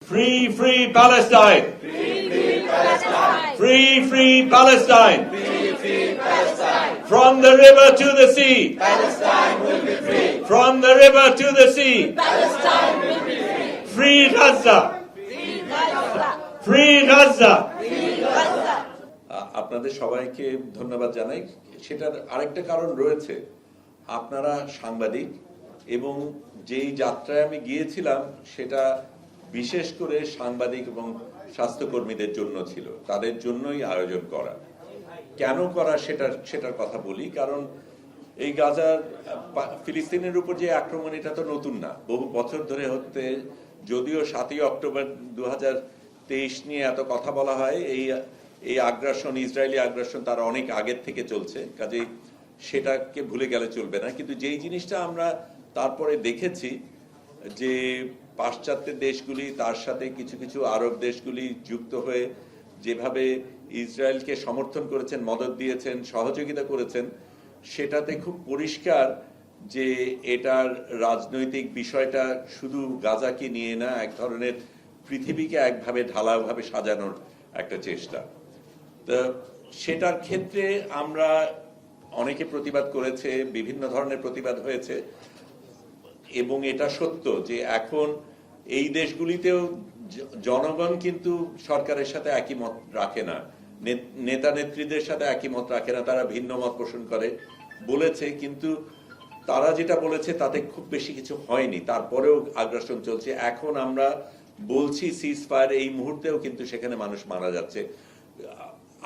Free, free Palestine! Free, free Palestine! Free, free Palestine! Free, free Palestine! From the river to the sea! Palestine will be free! From the river to the sea! Palestine will be free! Free Gaza! Free Gaza! Free Gaza! Free Gaza! আপনাদের সবাইকে ধন্যবাদ জানাই। সেটার আরেকটা কারণ রয়েছে, আপনারা সাংবাদিক এবং যেই যাত্রায় আমি গিয়েছিলাম সেটা বিশেষ করে সাংবাদিক এবং স্বাস্থ্যকর্মীদের জন্য ছিল, তাদের জন্যই আয়োজন করা। কেন করা সেটার কথা বলি, কারণ এই গাজার ফিলিস্তিনের উপর যে আক্রমণ, এটা তো নতুন না, বহু বছর ধরে হতে, যদিও 7ই অক্টোবর 2023 নিয়ে এত কথা বলা হয়, এই আগ্রাসন, ইসরায়েলি আগ্রাসন তার অনেক আগের থেকে চলছে, কাজেই সেটাকে ভুলে গেলে চলবে না। কিন্তু যেই জিনিসটা আমরা তারপরে দেখেছি যে পাশ্চাত্যের দেশগুলি, তার সাথে কিছু কিছু আরব দেশগুলি যুক্ত হয়ে যেভাবে ইসরায়েলকে সমর্থন করেছেন, মদদ দিয়েছেন, সহযোগিতা করেছেন, সেটাতে খুব পরিষ্কার যে এটার রাজনৈতিক বিষয়টা শুধু গাজাকে নিয়ে না, এক ধরনের পৃথিবীকে একভাবে ঢালাওভাবে সাজানোর একটা চেষ্টা। তো সেটার ক্ষেত্রে আমরা অনেকে প্রতিবাদ করেছে, বিভিন্ন ধরনের প্রতিবাদ হয়েছে, এবং এটা সত্য যে এখন এই দেশগুলিতেও জনগণ কিন্তু সরকারের সাথে একই মত রাখে না, নেতা নেত্রীদের সাথে একই মত রাখে না, তারা ভিন্ন মত পোষণ করে বলেছে, কিন্তু তারা যেটা বলেছে তাতে খুব বেশি কিছু হয়নি, তারপরেও আগ্রাসন চলছে। এখন আমরা বলছি সিজ ফায়ার, এই মুহূর্তেও কিন্তু সেখানে মানুষ মারা যাচ্ছে,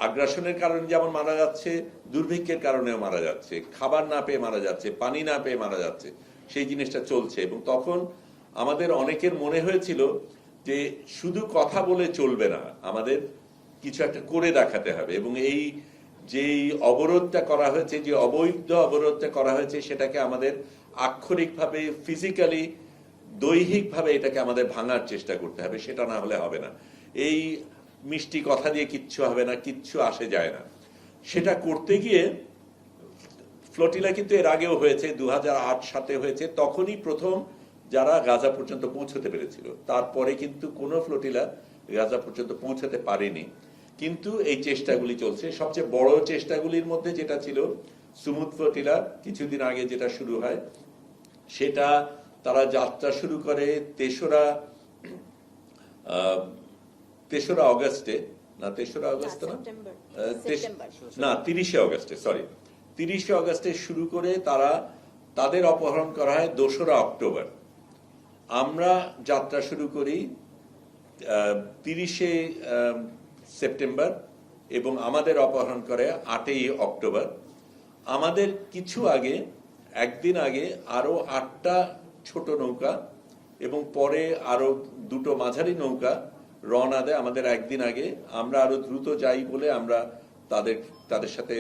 আগ্রাসনের কারণে যেমন মারা যাচ্ছে, দুর্ভিক্ষের কারণেও মারা যাচ্ছে, খাবার না পেয়ে মারা যাচ্ছে, পানি না পেয়ে মারা যাচ্ছে, সেই জিনিসটা চলছে। এবং তখন আমাদের অনেকের মনে হয়েছিল যে শুধু কথা বলে চলবে না, আমাদের কিছু একটা করে দেখাতে হবে, এবং এই যেই অবরোধটা করা হয়েছে, যে অবৈধ অবরোধটা করা হয়েছে, সেটাকে আমাদের আক্ষরিকভাবে, ফিজিক্যালি, দৈহিকভাবে এটাকে আমাদের ভাঙার চেষ্টা করতে হবে, সেটা না হলে হবে না। এই মিষ্টি কথা দিয়ে কিচ্ছু হবে না, কিচ্ছু আসে যায় না। সেটা করতে গিয়ে ফ্লোটিলা কিন্তু এর আগেও হয়েছে, 2008 হয়েছে, তখনই প্রথম যারা গাজা পর্যন্ত পৌঁছতে পেরেছিল, তারপরে কিন্তু কোনো ফ্লোটিলা গাজা পর্যন্ত পৌঁছতে পারেনি। কিন্তু এই চেষ্টাগুলি চলছে। সবচেয়ে বড় চেষ্টাগুলির মধ্যে যেটা ছিল সুমুদ ফ্লোটিলা, কিছুদিন আগে যেটা শুরু হয়, সেটা তারা যাত্রা শুরু করে 3রা অগস্টে, না 3রা অগস্ট না 30শে অগস্টে, সরি 30শে অগস্টে শুরু করে তারা তাদের অপহরণ করা হয় 2রা অক্টোবর। আমরা যাত্রা শুরু করি 30শে সেপ্টেম্বর এবং আমাদের অপহরণ করে 8ই অক্টোবর। আমাদের কিছু আগে, একদিন আগে আরো 8টা ছোট নৌকা এবং পরে আরো 2টো মাঝারি নৌকা রওনা দেয় আমাদের একদিন আগে। আমরা আরো দ্রুত যাই বলে আমরা তাদের সাথে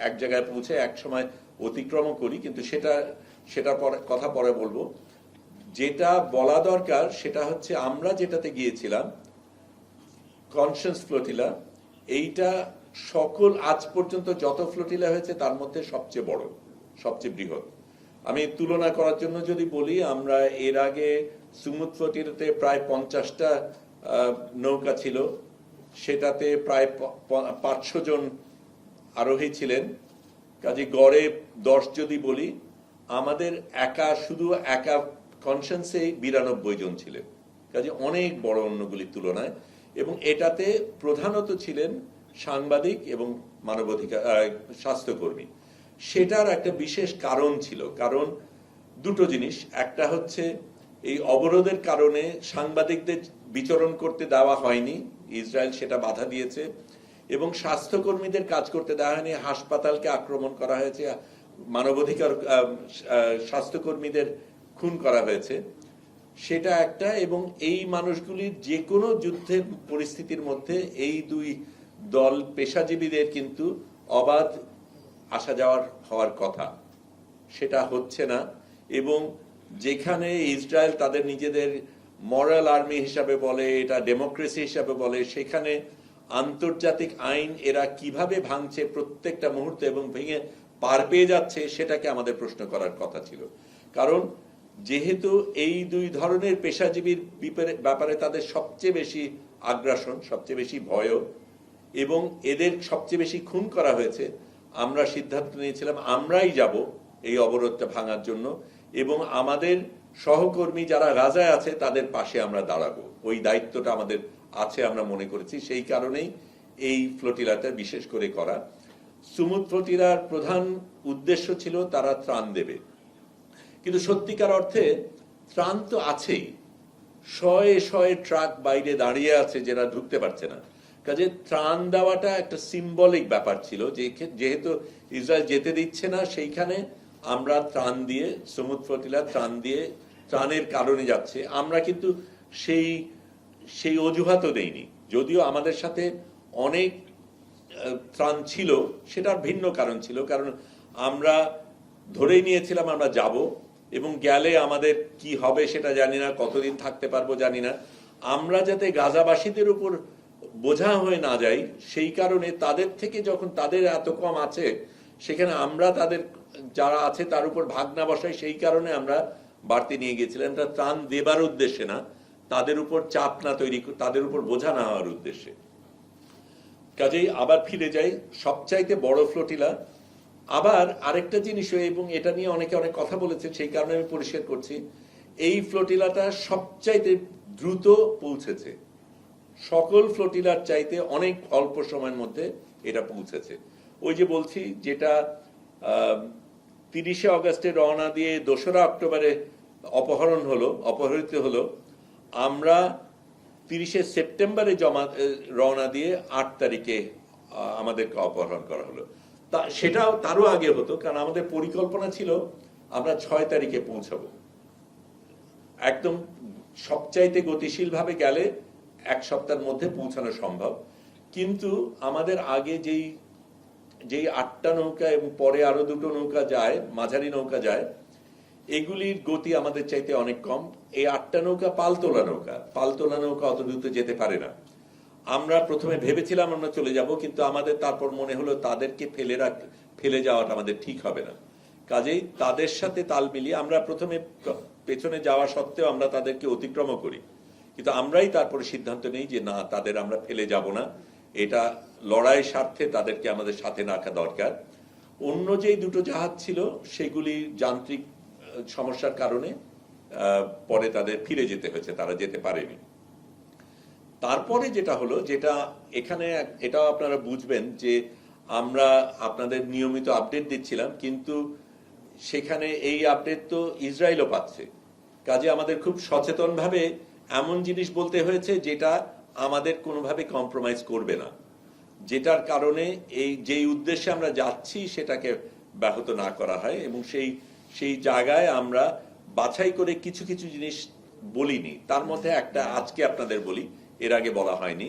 এক জায়গায় পৌঁছে এক সময় অতিক্রম করি, কিন্তু সেটা কথা পরে বলবো। যেটা বলা দরকার সেটা হচ্ছে, আমরা যেটাতে গিয়েছিলাম কনসিয়াস ফ্লোটিলা, এইটা সকল আজ পর্যন্ত যত ফ্লোটিলা হয়েছে তার মধ্যে সবচেয়ে বড়, সবচেয়ে বৃহৎ। আমি তুলনা করার জন্য যদি বলি, আমরা এর আগে সুমুদ ফ্লোটিলাতে প্রায় 50টা নৌকা ছিল, সেটাতে প্রায় 500 জন আরোহী ছিলেন, কাজে গড়ে 10 যদি বলি, আমাদের শুধু একা কনসিয়াসে 92 জন ছিলেন, কাজে অনেক বড় অন্যগুলির তুলনায়। এবং এটাতে প্রধানত ছিলেন সাংবাদিক এবং মানবাধিকার স্বাস্থ্যকর্মী। সেটার একটা বিশেষ কারণ ছিল, কারণ দুটো জিনিস। একটা হচ্ছে এই অবরোধের কারণে সাংবাদিকদের বিচরণ করতে দেওয়া হয়নি, ইসরায়েল সেটা বাধা দিয়েছে, এবং স্বাস্থ্যকর্মীদের কাজ করতে দেওয়া হয়নি, হাসপাতালকে আক্রমণ করা হয়েছে, মানবাধিকার স্বাস্থ্যকর্মীদের খুন করা হয়েছে, সেটা একটা। এবং এই মানুষগুলির যে কোনো যুদ্ধের পরিস্থিতির মধ্যে এই দুই দল পেশাজীবীদের কিন্তু অবাধ আসা যাওয়ার হওয়ার কথা, সেটা হচ্ছে না। এবং যেখানে ইসরায়েল তাদের নিজেদের মরাল আর্মি হিসাবে বলে, এটা ডেমোক্রেসি হিসাবে বলে, সেখানে আন্তর্জাতিক আইন এরা কিভাবে ভাঙছে প্রত্যেকটা মুহূর্তে এবং ভেঙে পার পেয়ে যাচ্ছে, সেটাকে আমাদের প্রশ্ন করার কথা ছিল। কারণ যেহেতু এই দুই ধরনের পেশাজীবীর ব্যাপারে তাদের সবচেয়ে বেশি আগ্রাসন, সবচেয়ে বেশি ভয় এবং এদের সবচেয়ে বেশি খুন করা হয়েছে, আমরা সিদ্ধান্ত নিয়েছিলাম আমরাই যাব এই অবরোধটা ভাঙার জন্য এবং আমাদের সহকর্মী যারা গাজায় আছে তাদের পাশে আমরা দাঁড়াবো। ওই দায়িত্বটা আমাদের আছে আমরা মনে করেছি, সেই কারণেই এই ফ্লোটিলাটা বিশেষ করে করা। সুমুদ ফ্লোটিলার প্রধান উদ্দেশ্য ছিল তারা ত্রাণ দেবে, কিন্তু সত্যিকার অর্থে ত্রাণ তো আছেই, শয়ে শয়ে ট্রাক বাইরে দাঁড়িয়ে আছে যেটা ঢুকতে পারছে না। কাজে ত্রাণ দেওয়াটা একটা সিম্বলিক ব্যাপার ছিল, যে যেহেতু ইসরায়েল যেতে দিচ্ছে না সেইখানে আমরা ত্রাণ দিয়ে, সুমুদ ফ্লোটিলা ত্রাণ দিয়ে ত্রাণের কারণে যাচ্ছে। আমরা কিন্তু সেই অজুহাতও দেইনি, যদিও আমাদের সাথে অনেক ত্রাণ ছিল, সেটার ভিন্ন কারণ ছিল। কারণ আমরা ধরেই নিয়েছিলাম আমরা যাব এবং গেলে আমাদের কি হবে সেটা জানি না, কতদিন থাকতে পারবো জানি না। আমরা যাতে গাজাবাসীদের উপর বোঝা হয়ে না যাই সেই কারণে তাদের থেকে, যখন তাদের এত কম আছে সেখানে আমরা তাদের যারা আছে তার উপর ভাগ না বসাই, সেই কারণে আমরা বাড়তি নিয়ে গেছিলাম। এটা ত্রাণ দেবার উদ্দেশ্যে না, তাদের উপর চাপ না তৈরি, তাদের উপর বোঝা না হওয়ার উদ্দেশ্যে। কাজেই আবার ফিরে যাই, সবচাইতে বড় ফ্লোটিলা। আবার আরেকটা জিনিস, এবং এটা নিয়ে অনেকে অনেক কথা বলেছে, সেই কারণে আমি পরিষ্কার করছি, এই ফ্লোটিলাটা সবচাইতে দ্রুত পৌঁছেছে, সকল ফ্লোটিলার চাইতে অনেক অল্প সময়ের মধ্যে এটা পৌঁছেছে। ওই যে বলছি, যেটা 30শে অগস্টে রওনা দিয়ে 2রা অক্টোবরে অপহরিত হলো, আমরা 30শে সেপ্টেম্বরে রওনা দিয়ে 8 তারিখে আমাদেরকে অপহরণ করা হলো। সেটাও তারও আগে হতো, কারণ আমাদের পরিকল্পনা ছিল আমরা 6 তারিখে পৌঁছাবো। একদম সবচাইতে গতিশীল ভাবে গেলে 1 সপ্তাহের মধ্যে পৌঁছানো সম্ভব, কিন্তু আমাদের আগে যেই 8টা নৌকা এবং পরে আরো 2টো নৌকা যায়, মাঝারি নৌকা যায়, এগুলির গতি আমাদের চাইতে অনেক কম। এই 8টা নৌকা পালতোলা নৌকা অত দ্রুত যেতে পারে না। আমরা প্রথমে ভেবেছিলাম আমরা চলে যাব, কিন্তু আমাদের তারপর মনে হলো তাদেরকে ফেলে যাওয়াটা আমাদের ঠিক হবে না। কাজেই তাদের সাথে তাল মিলিয়ে আমরা প্রথমে পেছনে যাওয়া সত্ত্বেও আমরা তাদেরকে অতিক্রম করি, কিন্তু আমরাই তারপরে সিদ্ধান্ত নেই যে না, তাদের আমরা ফেলে যাব না, এটা লড়াইয়ের স্বার্থে তাদেরকে আমাদের সাথে রাখা দরকার। অন্য যেই 2টো জাহাজ ছিল সেগুলি যান্ত্রিক সমস্যার কারণে পরে তাদের ফিরে যেতে হয়েছে, তারা যেতে পারেনি। তারপরে যেটা হলো, যেটা এখানে এটাও আপনারা বুঝবেন যে আমরা আপনাদের নিয়মিত আপডেট দিচ্ছিলাম, কিন্তু সেখানে এই আপডেট তো ইসরায়েলও পাচ্ছে। কাজে আমাদের খুব সচেতনভাবে এমন জিনিস বলতে হয়েছে যেটা আমাদের কোনোভাবে কম্প্রোমাইজ করবে না, যেটার কারণে যেই উদ্দেশ্যে আমরা যাচ্ছি সেটাকে ব্যাহত না করা হয়। এবং সেই জায়গায় আমরা বাছাই করে কিছু কিছু জিনিস বলিনি, তার মধ্যে একটা আজকে আপনাদের বলি, এর আগে বলা হয়নি।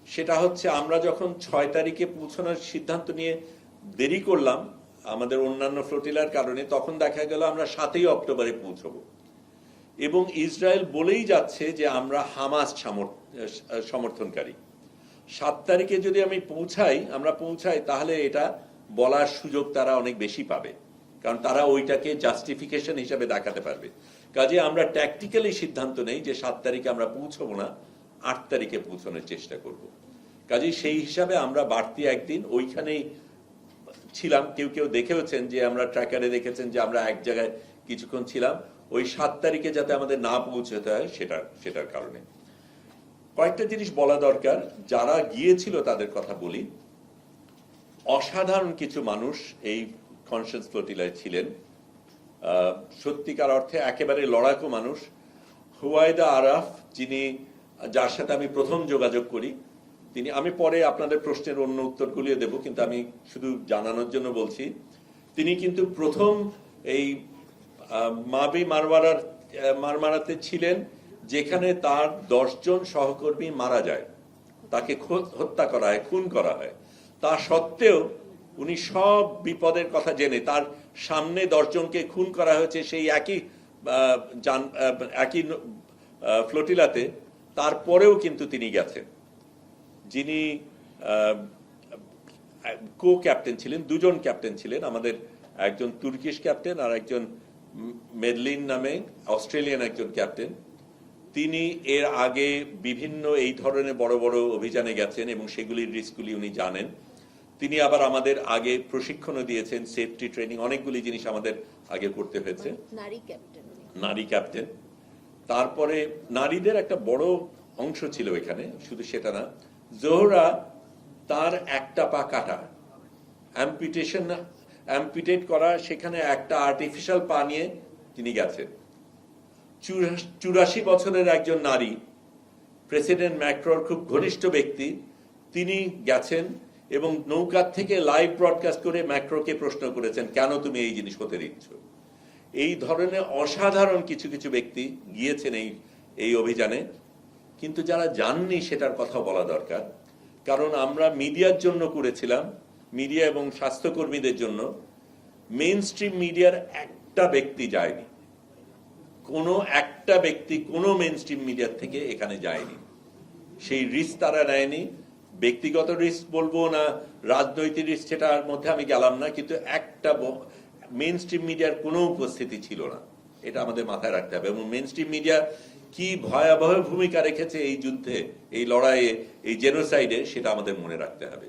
সেটা হচ্ছে, আমরা যখন 6 তারিখে পৌঁছানোর সিদ্ধান্ত নিয়ে দেরি করলাম আমাদের অন্যান্য ফ্লোটিলার কারণে, তখন দেখা গেল আমরা 7ই অক্টোবরে পৌঁছবো এবং ইসরায়েল বলেই যাচ্ছে যে আমরা হামাস সমর্থনকারী। 7 তারিখে যদি আমরা পৌঁছাই তাহলে এটা বলার সুযোগ তারা অনেক বেশি পাবে, কারণ তারা ওইটাকে জাস্টিফিকেশন হিসাবে দেখাতে পারবে। কাজে আমরা ট্যাকটিক্যালি সিদ্ধান্ত নেই যে 7 তারিখে আমরা পৌঁছবো না, 8 তারিখে পৌঁছানোর চেষ্টা করব। কাজে সেই হিসাবে আমরা বাড়তি একদিন ওইখানেই ছিলাম। কেউ দেখেওছেন যে আমরা ট্র্যাকারে দেখেছেন যে আমরা এক জায়গায় কিছুক্ষণ ছিলাম, ওই 7 তারিখে যাতে আমাদের না পৌঁছতে হয় সেটার কারণে। কয়েকটা জিনিস বলা দরকার, যারা গিয়েছিল তাদের কথা বলি। অসাধারণ কিছু মানুষ এই কনসাস ফ্লোটিলায় ছিলেন, সত্যিকার অর্থে একেবারে লড়াকু মানুষ। হুয়াইদা আরাফ, যার সাথে আমি প্রথম যোগাযোগ করি, আমি পরে আপনাদের প্রশ্নের অন্য উত্তরগুলিও দেব, কিন্তু আমি শুধু জানানোর জন্য বলছি, তিনি কিন্তু প্রথম এই মাবি মারমারাতে ছিলেন, যেখানে তার 10 জন সহকর্মী মারা যায়, তাকে হত্যা করা হয়, খুন করা হয়। তা সত্ত্বেও উনি সব বিপদের কথা জেনে, তার সামনে 10 জনকে খুন করা হয়েছে সেই একই ফ্লোটিলাতে, তারপরেও কিন্তু তিনি গেছেন। যিনি কো ক্যাপ্টেন ছিলেন, 2 জন ক্যাপ্টেন ছিলেন, আমাদের একজন তুর্কিশ ক্যাপ্টেন আর একজন মেডলিন নামে অস্ট্রেলিয়ান একজন ক্যাপ্টেন। তিনি এর আগে বিভিন্ন এই ধরনের বড় বড় অভিযানে গেছেন এবং সেগুলির রিস্কগুলি উনি জানেন। তিনি আবার আমাদের আগে প্রশিক্ষণও দিয়েছেন, সেফটি ট্রেনিং, অনেকগুলি জিনিস আমাদের আগে করতে হয়েছে। নারী ক্যাপ্টেন। তারপরে নারীদের একটা বড় অংশ ছিল এখানে, শুধু সেটা না, জোহরা তার একটা পা কাটা, অ্যাম্পিটেট করা, সেখানে একটা আর্টিফিশিয়াল পা নিয়ে তিনি গেছেন। 84 বছরের একজন নারী, প্রেসিডেন্ট ম্যাক্রোর খুব ঘনিষ্ঠ ব্যক্তি, তিনি গেছেন এবং নৌকার থেকে লাইভ ব্রডকাস্ট করে ম্যাক্রোকে প্রশ্ন করেছেন, কেন তুমি এই জিনিস হতে দিচ্ছ? এই ধরনের অসাধারণ কিছু কিছু ব্যক্তি গিয়েছেন এই অভিযানে, কিন্তু যারা যাননি সেটার কথা বলা দরকার। কারণ আমরা মিডিয়ার জন্য করেছিলাম, মিডিয়া এবং স্বাস্থ্যকর্মীদের জন্য। মেইন স্ট্রিম মিডিয়ার একটা ব্যক্তি যায়নি, কোনো একটা ব্যক্তি কোনো মেইন স্ট্রিম মিডিয়ার থেকে এখানে যায়নি। সেই রিস্ক তারা নেয়নি। ব্যক্তিগত রিস্ক বলবো না রাজনৈতিক রিস্ক, সেটার মধ্যে আমি গেলাম না, কিন্তু একটা মেইন স্ট্রিম মিডিয়ার কোনো উপস্থিতি ছিল না, এটা আমাদের মাথায় রাখতে হবে। এবং মেইন স্ট্রিম মিডিয়া কি ভয়াবহ ভূমিকা রেখেছে এই যুদ্ধে, এই লড়াইয়ে, এই জেনোসাইডে, সেটা আমাদের মনে রাখতে হবে।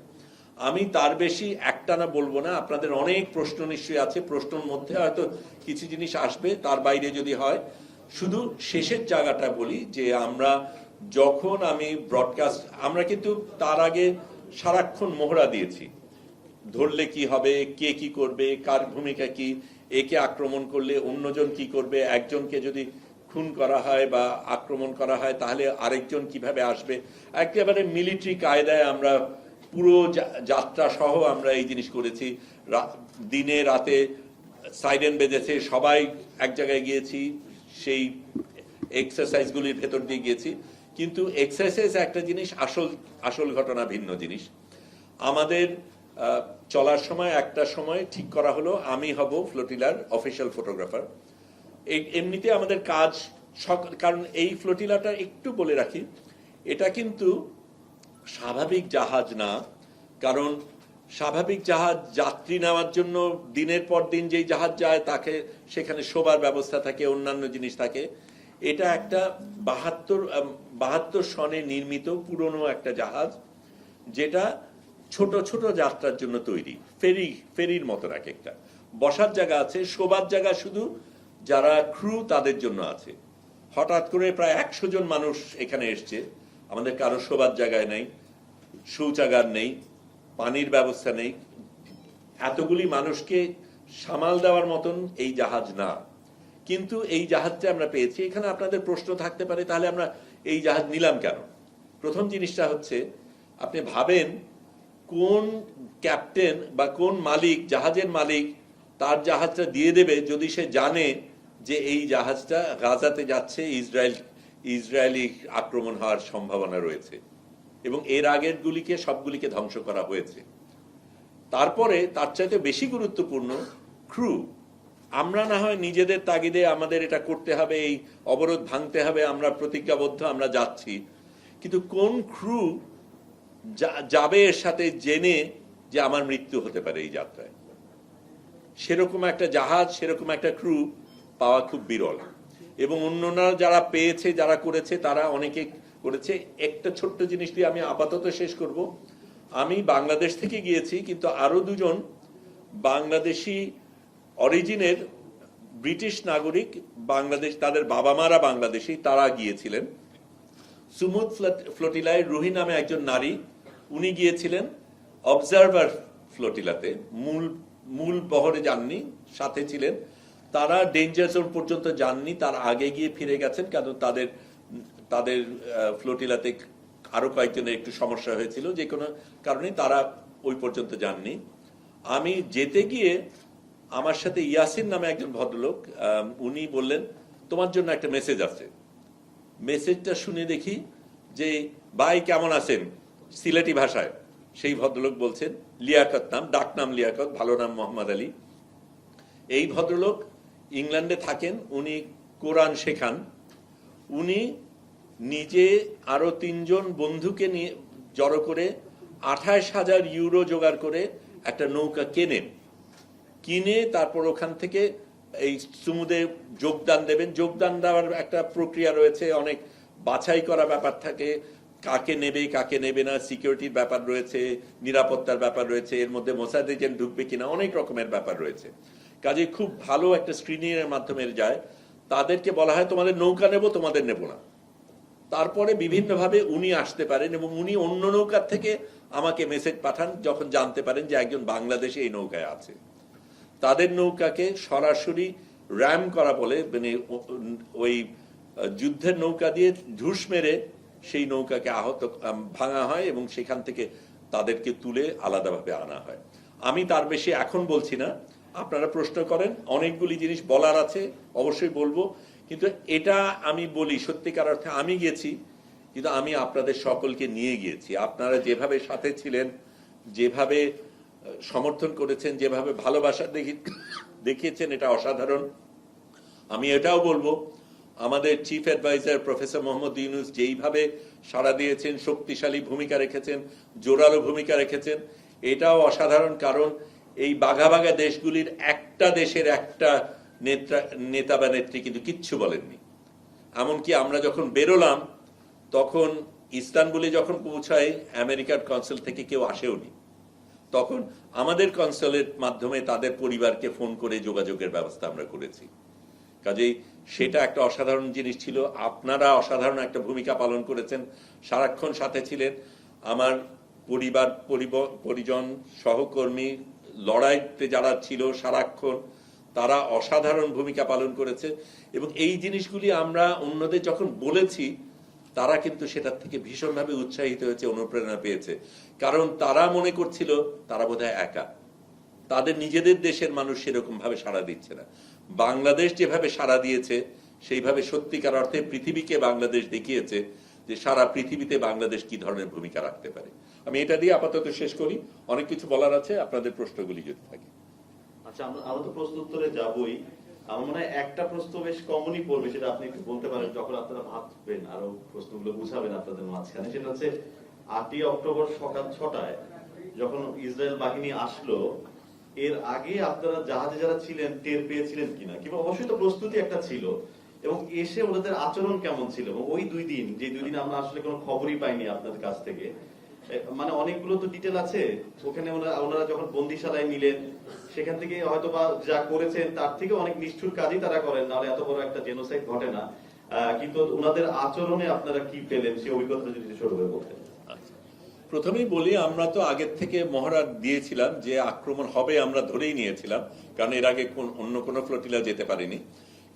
আমি তার বেশি একটানা বলবো না, আপনাদের অনেক প্রশ্ন নিশ্চয়ই আছে, প্রশ্নের মধ্যে হয়তো কিছু জিনিস আসবে, তার বাইরে যদি হয়। শুধু শেষের জায়গাটা বলি যে আমরা যখন আমি ব্রডকাস্ট, আমরা কিন্তু তার আগে সারাক্ষণ মোহরা দিয়েছি, ধরলে কি হবে, কে কি করবে, কার ভূমিকা কি, একে আক্রমণ করলে অন্যজন কি করবে, একজনকে যদি খুন করা হয় বা আক্রমণ করা হয় তাহলে আরেকজন কিভাবে আসবে, একেবারে মিলিটারি কায়দায় আমরা পুরো যাত্রা সহ আমরা এই জিনিস করেছি। দিনে রাতে সাইরেন বেজেছে, সবাই এক জায়গায় গিয়েছি, সেই এক্সারসাইজগুলির ভেতর দিয়ে গিয়েছি। কিন্তু এক্সারসাইজ একটা জিনিস, আসল ঘটনা ভিন্ন জিনিস। আমাদের চলার সময় একটা সময় ঠিক করা হলো আমি হব ফ্লোটিলার অফিশিয়াল ফটোগ্রাফার। এমনিতে আমাদের কাজ, কারণ এই ফ্লোটিলাটা একটু বলে রাখি, এটা কিন্তু স্বাভাবিক জাহাজ না। কারণ স্বাভাবিক জাহাজ যাত্রী নেওয়ার জন্য দিনের পর দিন যেই জাহাজ যায় তাকে সেখানে শোবার ব্যবস্থা থাকে, অন্যান্য জিনিস থাকে। এটা একটা 72 সনে নির্মিত পুরনো একটা জাহাজ, যেটা ছোট ছোট যাত্রার জন্য তৈরি, ফেরির মতন এক একটা। বসার জায়গা আছে, শোবার জায়গা শুধু যারা ক্রু তাদের জন্য আছে। হঠাৎ করে প্রায় 100 জন মানুষ এখানে এসছে, আমাদের কারো শোবার জায়গায় নেই, শৌচাগার নেই, পানির ব্যবস্থা নেই। এতগুলি মানুষকে সামাল দেওয়ার মতন এই জাহাজ না, কিন্তু এই জাহাজটা আমরা পেয়েছি। এখানে আপনাদের প্রশ্ন থাকতে পারে, তাহলে আমরা এই জাহাজ নিলাম কেন? প্রথম জিনিসটা হচ্ছে, আপনি ভাবেন কোন ক্যাপ্টেন বা কোন মালিক, জাহাজের মালিক তার জাহাজটা দিয়ে দেবে যদি সে জানে যে এই জাহাজটা গাজাতে যাচ্ছে, ইসরায়েলি আক্রমণ হওয়ার সম্ভাবনা রয়েছে এবং এর আগের গুলিকে সবগুলিকে ধ্বংস করা হয়েছে। তারপরে তার চাইতে বেশি গুরুত্বপূর্ণ ক্রু। আমরা না হয় নিজেদের তাগিদে আমাদের এটা করতে হবে, এই অবরোধ ভাঙতে হবে, আমরা প্রতিজ্ঞাবদ্ধ, আমরা যাচ্ছি, কিন্তু কোন ক্রু যাবে এর সাথে জেনে যে আমার মৃত্যু হতে পারে এই যাত্রায়? সেরকম একটা জাহাজ, সেরকম একটা ক্রু পাওয়া খুব বিরল। এবং অন্যরা যারা পেয়েছে, যারা করেছে, তারা অনেকে করেছে। একটা ছোট্ট জিনিস দিয়ে আমি আপাতত শেষ করব। আমি বাংলাদেশ থেকে গিয়েছি, কিন্তু আরো দুজন বাংলাদেশি অরিজিনের ব্রিটিশ নাগরিক, বাংলাদেশ, তাদের বাবা মারা বাংলাদেশি, তারা গিয়েছিলেন। সুমুদ ফ্লোটিলায় রুহি নামে একজন নারী, উনি গিয়েছিলেন অবজারভার ফ্লোটিলাতে, মূল বহরে যাননি, সাথে ছিলেন। তারা ডেঞ্জার জোন পর্যন্ত যাননি, তার আগে গিয়ে ফিরে গেছেন, কারণ তাদের ফ্লোটিলাতে আরো কয়েকজনের একটু সমস্যা হয়েছিল, যে কোনো কারণে তারা ওই পর্যন্ত যাননি। আমি যেতে গিয়ে আমার সাথে ইয়াসিন নামে একজন ভদ্রলোক, উনি বললেন তোমার জন্য একটা মেসেজ আছে। মেসেজটা শুনে দেখি যে ভাই কেমন আছেন, সিলেটি ভাষায়। সেই ভদ্রলোক বলছেন, লিয়াকত নাম, ডাক নাম লিয়াকত, ভালো নাম মোহাম্মদ আলী। এই ভদ্রলোক ইংল্যান্ডে থাকেন, উনি কোরআন শেখান। উনি নিজে আরো 3 জন বন্ধুকে নিয়ে জড়ো করে 28,000 ইউরো জোগাড় করে একটা নৌকা কিনে তারপর ওখান থেকে এই সুমুদে যোগদান দেবেন। যোগদান দেওয়ার একটা প্রক্রিয়া রয়েছে, অনেক বাছাই করা ব্যাপার থাকে, কাকে নেবে কাকে নেবে না, সিকিউরিটির ব্যাপার রয়েছে, নিরাপত্তার ব্যাপার রয়েছে, এর মধ্যে মোসাদ এজেন্ট ঢুকবে কিনা, অনেক রকমের ব্যাপার রয়েছে। কাজে খুব ভালো একটা স্ক্রিনিং এর মাধ্যমে যায়। তাদেরকে বলা হয় তোমাদের নৌকা নেব, তোমাদের নেব না। তারপরে বিভিন্নভাবে উনি আসতে পারেন এবং উনি অন্য নৌকার থেকে আমাকে মেসেজ পাঠান যখন জানতে পারেন যে একজন বাংলাদেশে এই নৌকায় আছে। তাদের নৌকাকে সরাসরি র্যাম করা বলে, মানে ওই যুদ্ধের নৌকা দিয়ে ঢুস মেরে সেই নৌকাকে ভাঙা হয় এবং সেখান থেকে তাদেরকে তুলে আলাদাভাবে আনা হয়। আমি তার বেশি এখন বলছি না, আপনারা প্রশ্ন করেন, অনেকগুলি জিনিস বলার আছে, অবশ্যই বলবো। কিন্তু এটা আমি বলি সত্যিকার অর্থে আমি গেছি, কিন্তু আমি আপনাদের সকলকে নিয়ে গিয়েছি। আপনারা যেভাবে সাথে ছিলেন, যেভাবে সমর্থন করেছেন, যেভাবে ভালোবাসা দেখিয়েছেন, এটা অসাধারণ। আমি এটাও বলবো, আমাদের chief adviser professor Mohammad Yunus যেইভাবে সাড়া দিয়েছেন, শক্তিশালী ভূমিকা রেখেছেন, জোরালো ভূমিকা রেখেছেন, এটাও অসাধারণ। কারণ এই বাঘা বাঘা দেশগুলির একটা দেশের একটা নেতা বা নেত্রী কিন্তু কিচ্ছু বলেননি। এমনকি আমরা যখন বেরোলাম তখন ইস্তানবুলে যখন পৌঁছাই, আমেরিকার কনসুল থেকে কেউ আসেওনি। তখন আমাদের কনসুলের মাধ্যমে তাদের পরিবারকে ফোন করে যোগাযোগের ব্যবস্থা আমরা করেছি। কাজেই সেটা একটা অসাধারণ জিনিস ছিল। আপনারা অসাধারণ একটা ভূমিকা পালন করেছেন, সারাক্ষণ সাথে ছিলেন। আমার পরিজন, সহকর্মী, লড়াইতে যারা ছিল সারাক্ষণ, তারা অসাধারণ ভূমিকা পালন করেছে। এবং এই জিনিসগুলি আমরা অন্যদের যখন বলেছি, তারা কিন্তু সেটার থেকে ভীষণভাবে উৎসাহিত হয়েছে, অনুপ্রেরণা পেয়েছে। কারণ তারা মনে করছিল তারা বোধহয় একা, তাদের নিজেদের দেশের মানুষ সেরকম ভাবে সাড়া দিচ্ছে না। বাংলাদেশ যেভাবে সাড়া দিয়েছে, সেইভাবে সত্যিকার অর্থে পৃথিবীকে বাংলাদেশ দেখিয়েছে যে সারা পৃথিবীতে বাংলাদেশ কি ধরনের ভূমিকা রাখতে পারে। আমি এটা দিয়ে আপাতত শেষ করি, অনেক কিছু বলার আছে, আপনাদের প্রশ্নগুলি যদি থাকে। আচ্ছা, আমরা তো প্রশ্ন উত্তরে যাবই। আমার মনে হয় একটা প্রশ্ন বেশ কমনই পড়বে, সেটা আপনি একটু বলতে পারেন যখন আপনারা ভাববেন আরো প্রশ্নগুলো বুঝাবেন আপনাদের মাঝখানে। সেটা হচ্ছে 8ই অক্টোবর সকাল 6টায় যখন ইসরায়েল বাহিনী আসলো, এর আগে আপনারা জাহাজে যারা ছিলেন টের পেয়েছিলেন কিনা, কিংবা অবশ্যই তো প্রস্তুতি একটা ছিল, এবং এসে ওদের আচরণ কেমন ছিল, এবং ওই দুই দিন আমরা আসলে কোনো খবরই পাইনি আপনাদের কাছ থেকে। মানে অনেকগুলো তো ডিটেল আছে ওখানে। ওনারা যখন বন্দিশালায় নিলেন, সেখান থেকে হয়তো বা যা করেছেন তার থেকে অনেক নিষ্ঠুর কাজই তারা করেন, নাহলে এত বড় একটা জেনোসাইড ঘটে না। কিন্তু ওনাদের আচরণে আপনারা কি পেলেন, সেই অভিজ্ঞতা যদি শুরু করে বলতেন। প্রথমেই বলি, আমরা তো আগের থেকে মহড়া দিয়েছিলাম যে আক্রমণ হবে, আমরা ধরেই নিয়েছিলাম, কারণ এর আগে অন্য কোনো ফ্লোটিলা যেতে পারেনি।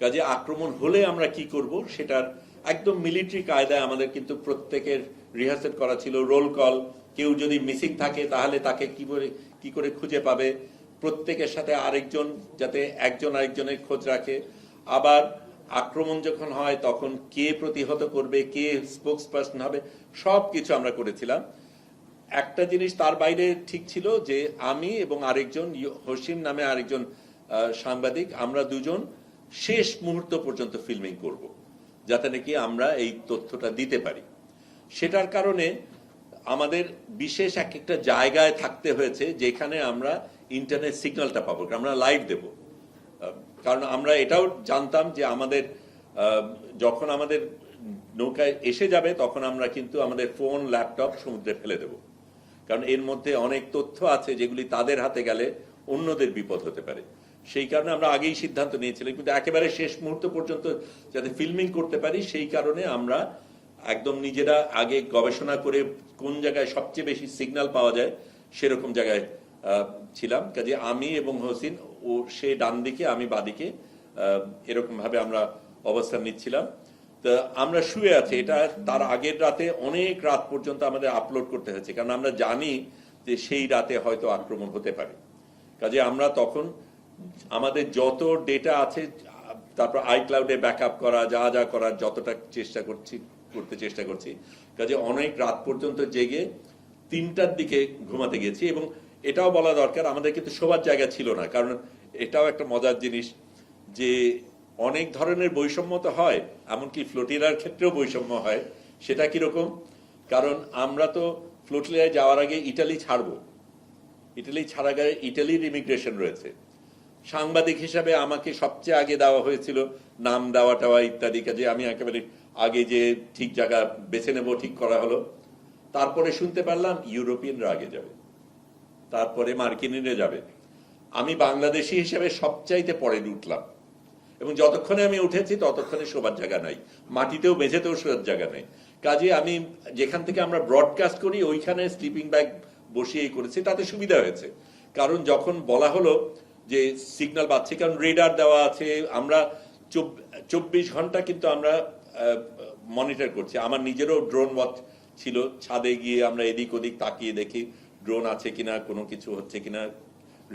কাজে আক্রমণ হলে আমরা কি করব সেটার একদম মিলিটারি কায়দায় আমাদের কিন্তু প্রত্যেকের রিহার্সেল করা ছিল। রোল কল, কেউ যদি মিসিং থাকে তাহলে তাকে কি করে খুঁজে পাবে, প্রত্যেকের সাথে আরেকজন, যাতে একজন আরেকজনের খোঁজ রাখে। আবার আক্রমণ যখন হয় তখন কে প্রতিহত করবে, কে স্পোক্স পার্সন হবে, সব কিছু আমরা করেছিলাম। একটা জিনিস তার বাইরে ঠিক ছিল যে আমি এবং আরেকজন হসিম নামে আরেকজন সাংবাদিক, আমরা দুজন শেষ মুহূর্ত পর্যন্ত ফিল্মিং করব, যাতে নাকি আমরা এই তথ্যটা দিতে পারি। সেটার কারণে আমাদের বিশেষ একটা জায়গায় থাকতে হয়েছে যেখানে আমরা ইন্টারনেট সিগন্যালটা পাবো, আমরা লাইভ দেব। কারণ আমরা এটাও জানতাম যে আমাদের যখন আমাদের নৌকায় এসে যাবে তখন আমরা কিন্তু আমাদের ফোন, ল্যাপটপ সমুদ্রে ফেলে দেব। কারণ এর মধ্যে অনেক তথ্য আছে যেগুলি তাদের হাতে গেলে অন্যদের বিপদ হতে পারে। সেই কারণে আমরা আগেই সিদ্ধান্ত নিয়েছিলাম, কিন্তু একেবারে শেষ মুহূর্ত পর্যন্ত যাতে ফিল্মিং করতে পারি সেই কারণে আমরা একদম নিজেরা আগে গবেষণা করে কোন জায়গায় সবচেয়ে বেশি সিগন্যাল পাওয়া যায় সেরকম জায়গায় ছিলাম। কাজে আমি এবং হোসেন, ও সে ডান দিকে আমি বাদিকে, এরকম ভাবে আমরা অবস্থান নিচ্ছিলাম। তো আমরা শুয়ে আছি, এটা তার আগের রাতে অনেক রাত পর্যন্ত আমাদের আপলোড করতে হয়েছে, কারণ আমরা জানি যে সেই রাতে হয়তো আক্রমণ হতে পারে। কাজে আমরা তখন আমাদের যত ডেটা আছে, তারপর আইক্লাউডে ব্যাকআপ করা, যা যা করার যতটা করতে চেষ্টা করছি। কাজে অনেক রাত পর্যন্ত জেগে 3টার দিকে ঘুমাতে গেছি। এবং এটাও বলা দরকার, আমাদের কিন্তু শোবার জায়গা ছিল না, কারণ এটাও একটা মজার জিনিস যে অনেক ধরনের বৈষম্য তো হয়, এমনকি ফ্লোটিলার ক্ষেত্রেও বৈষম্য হয়। সেটা কিরকম? কারণ আমরা তো ফ্লোটিলায় যাওয়ার আগে ইটালি ছাড়বো, ইটালি ছাড়া গেলে ইটালির ইমিগ্রেশন রয়েছে। সাংবাদিক হিসাবে আমাকে সবচেয়ে আগে দেওয়া হয়েছিল নাম দেওয়া টাওয়া ইত্যাদি, কাজে আমি একেবারে আগে যে ঠিক জায়গা বেছে নেব ঠিক করা হলো। তারপরে শুনতে পারলাম ইউরোপিয়ানরা আগে যাবে, তারপরে মার্কিনিরা যাবে। আমি বাংলাদেশি হিসেবে সবচাইতে পরে উঠলাম, এবং যতক্ষণে আমি উঠেছি ততক্ষণে শোবার জায়গা নাই, মাটিতেও মেঝেতেও শোবার জায়গা নেই। কাজে আমি যেখান থেকে আমরা ব্রডকাস্ট করি ওইখানে স্লিপিং ব্যাগ বসিয়ে করেছি, তাতে সুবিধা হয়েছে। কারণ যখন বলা হলো যে সিগন্যাল পাচ্ছে, কারণ রেডার দেওয়া আছে, আমরা 24 ঘন্টা কিন্তু আমরা মনিটর করছি। আমার নিজেরও ড্রোন ওয়াচ ছিল, ছাদে গিয়ে আমরা এদিক ওদিক তাকিয়ে দেখি ড্রোন আছে কিনা, কোনো কিছু হচ্ছে কিনা,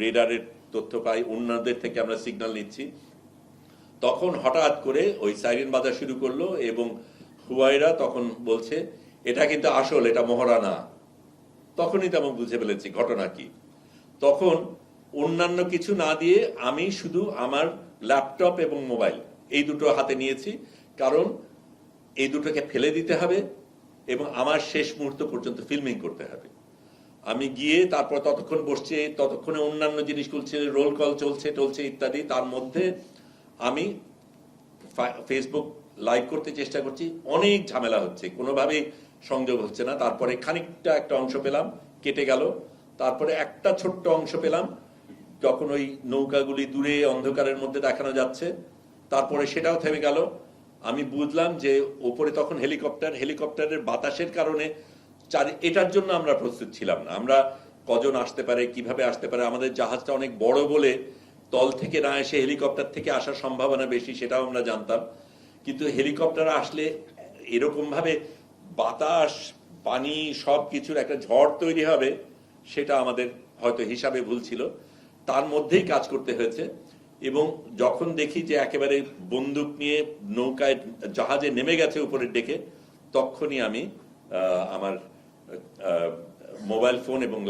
রেডারের তথ্য পাই, অন্যদের থেকে আমরা সিগন্যাল নিচ্ছি। তখন হঠাৎ করে ওই সাইরেন বাজা শুরু করলো, এবং হুয়াইরা তখন বলছে এটা কিন্তু আসল, এটা মহড়া না। তখনই তো আমি বুঝে ফেলেছি ঘটনা কি। তখন অন্যান্য কিছু না দিয়ে আমি শুধু আমার ল্যাপটপ এবং মোবাইল এই দুটো হাতে নিয়েছি, কারণ এই দুটোকে ফেলে দিতে হবে এবং আমার শেষ মুহূর্ত পর্যন্ত ফিল্মিং করতে হবে। আমি গিয়ে তারপর ততক্ষণ বসছে, ততক্ষণে অন্যান্য জিনিস চলছে, রোল কল চলছে টলছে ইত্যাদি। তার মধ্যে আমি ফেসবুক লাইভ করতে চেষ্টা করছি, অনেক ঝামেলা হচ্ছে, কোনোভাবেই সংযোগ হচ্ছে না। তারপরে খানিকটা একটা অংশ পেলাম, কেটে গেল। তারপরে একটা ছোট্ট অংশ পেলাম, যখন ওই নৌকাগুলি দূরে অন্ধকারের মধ্যে দেখানো যাচ্ছে। তারপরে সেটাও থেমে গেল। আমি বুঝলাম যে ওপরে তখন হেলিকপ্টারের বাতাসের কারণে এটার জন্য আমরা প্রস্তুত ছিলাম না। আমরা কজন আসতে পারে, কিভাবে আসতে পারে, আমাদের জাহাজটা অনেক বড় বলে তল থেকে না এসে হেলিকপ্টার থেকে আসার সম্ভাবনা বেশি, সেটাও আমরা জানতাম। কিন্তু হেলিকপ্টার আসলে এরকম ভাবে বাতাস, পানি, সব কিছুর একটা ঝড় তৈরি হবে, সেটা আমাদের হয়তো হিসাবে ভুল ছিল। তার মধ্যেই কাজ করতে হয়েছে। এবং যখন দেখি যে একেবারে বন্দুক নিয়ে নৌকায় জাহাজে নেমে গেছে উপরের ডেকে, তখনই আমি আমার মোবাইল ফোন এবং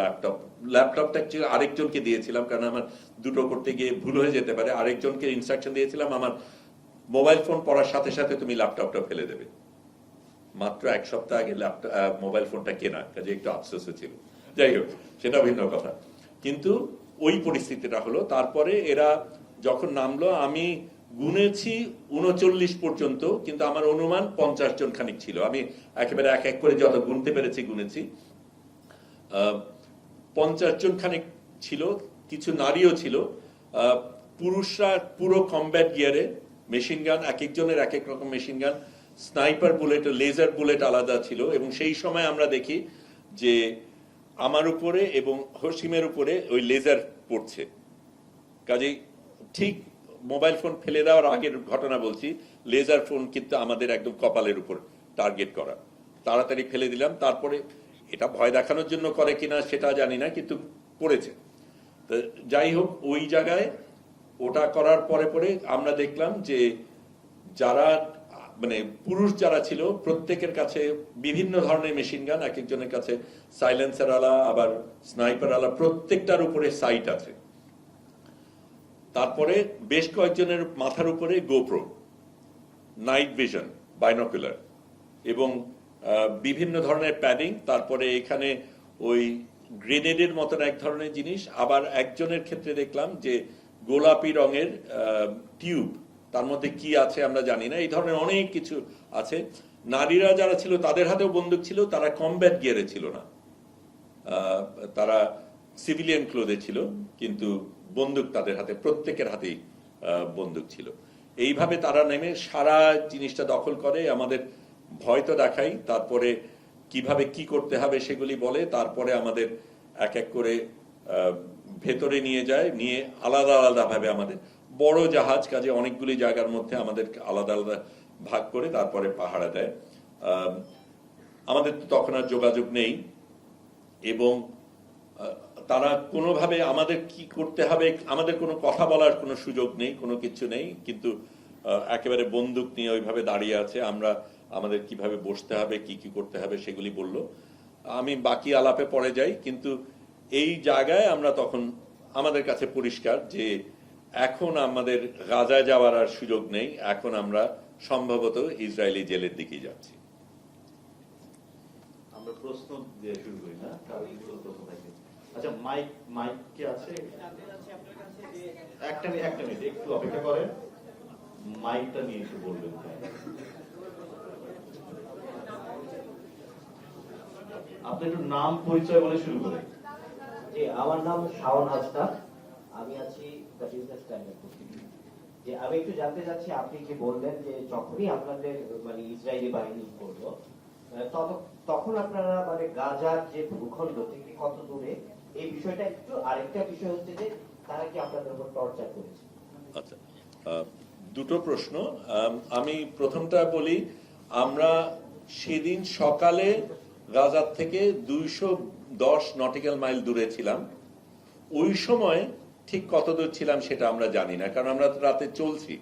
ল্যাপটপটা আরেকজনকে দিয়েছিলাম, কারণ আমার দুটো করতে গিয়ে ভুল হয়ে যেতে পারে। আরেকজনকে ইনস্ট্রাকশন দিয়েছিলাম আমার মোবাইল ফোন পড়ার সাথে সাথে তুমি ল্যাপটপটা ফেলে দেবে। মাত্র 1 সপ্তাহ আগে মোবাইল ফোনটা কেনা, কাজে একটু আফসোস ছিল। যাই হোক, সেটা ভিন্ন কথা। কিন্তু ওই পরিস্থিতিটা হলো। তারপরে এরা যখন নামলো, আমি গুনেছি 39 পর্যন্ত, কিন্তু আমার অনুমান 50 জন খানিক ছিল। আমি একেবারে এক এক করে যত গুনতে পেরেছি গুনেছি। 50 জন খানিক ছিল, কিছু নারীও ছিল। পুরুষরা পুরো কমব্যাট গিয়ারে, মেশিন গান, এক একজনের এক এক রকম machine gun, sniper bullet, laser bullet আলাদা ছিল। এবং সেই সময় আমরা দেখি যে আমার উপরে এবং হসিমের উপরে ওই লেজার পড়ছে। কাজেই ঠিক মোবাইল ফোন ফেলে দেওয়ার আগের ঘটনা বলছি, লেজার ফোন কিন্তু আমাদের একদম কপালের উপর টার্গেট করা। তাড়াতাড়ি ফেলে দিলাম। তারপরে এটা ভয় দেখানোর জন্য করে কিনা সেটা জানি না, কিন্তু পড়েছে। তো যাই হোক, ওই জায়গায় ওটা করার পরে পরে আমরা দেখলাম যে যারা মানে পুরুষ যারা ছিল প্রত্যেকের কাছে বিভিন্ন ধরনের মেশিন গান, এক একজনের কাছে সাইলেন্সার আলা, আবার স্নাইপার আলা, প্রত্যেকটার উপরে সাইট আছে। তারপরে বেশ কয়েকজনের মাথার উপরে গোপ্রো, নাইট ভিশন, বাইনোকুলার এবং বিভিন্ন ধরনের প্যাডিং। তারপরে এখানে ওই গ্রেনেডের মতন এক ধরনের জিনিস। আবার একজনের ক্ষেত্রে দেখলাম যে গোলাপি রঙের টিউব, তার মধ্যে কি আছে আমরা জানি না, এই ধরনের অনেক কিছু আছে। নারীরা যারা ছিল তাদের হাতেও বন্দুক ছিল, তারা কমব্যাট গিয়ারে ছিল না, তারা সিভিলিয়ান ক্লোথে ছিল, কিন্তু বন্দুক তাদের হাতে, প্রত্যেকের হাতেই বন্দুক ছিল। এইভাবে তারা নেমে সারা জিনিসটা দখল করে, আমাদের ভয় তো দেখাই, তারপরে কিভাবে কি করতে হবে সেগুলি বলে, তারপরে আমাদের এক এক করে ভেতরে নিয়ে যায়, নিয়ে আলাদা আলাদা ভাবে আমাদের বড় জাহাজ, কাজে অনেকগুলি জায়গার মধ্যে আমাদের আলাদা আলাদা ভাগ করে তারপরে পাহারা দেয়। আমাদের তো তখন আর যোগাযোগ নেই, এবং তারা কোনোভাবে আমাদের কি করতে হবে, আমাদের কোনো কথা বলার কোনো সুযোগ নেই, কোনো কিছু নেই, কিন্তু একেবারে বন্দুক নিয়ে ওইভাবে দাঁড়িয়ে আছে। আমরা আমাদের কিভাবে বসতে হবে, কি কি করতে হবে সেগুলি বলল। আমি বাকি আলাপে পরে যাই, কিন্তু এই জায়গায় আমরা তখন আমাদের কাছে পরিষ্কার যে এখন আমাদের গাজায় যাওয়ার আর সুযোগ নেই, এখন আমরা সম্ভবত ইসরায়েলি জেলের দিকে যাচ্ছি। আমরা প্রশ্ন দিয়ে শুরু করি না, কারণ প্রশ্ন থাকে। আচ্ছা, মাইক কি আছে? একটা মিনিট একটু অপেক্ষা করেন, মাইকটা নিয়ে একটু বলবেন। আপনি একটু নাম পরিচয় বলে শুরু করেন। জি, আমার নাম শাওন হাসনাত, আমি আছি দ্য বিজনেস টাইমে। যে আমি একটু জানতে চাচ্ছি, আপনি যে বললেন যে যখনই আপনাদের মানে ইসরায়েলি বাহিনী করলো, তখন আপনারা মানে গাজার যে ভূখণ্ড থেকে কত দূরে, এই বিষয়টা একটু। আরেকটা বিষয় হচ্ছে যে তারা কি আপনাদের উপর টর্চার করেছে? আচ্ছা, দুটো প্রশ্ন। আমি প্রথমটা বলি, আমরা সেদিন সকালে গাজার থেকে 210 নটিক্যাল মাইল দূরে ছিলাম। ওই সময় ঠিক কত দূর ছিলাম সেটা আমরা জানি না, কারণ আমরা তো রাতে চলছি,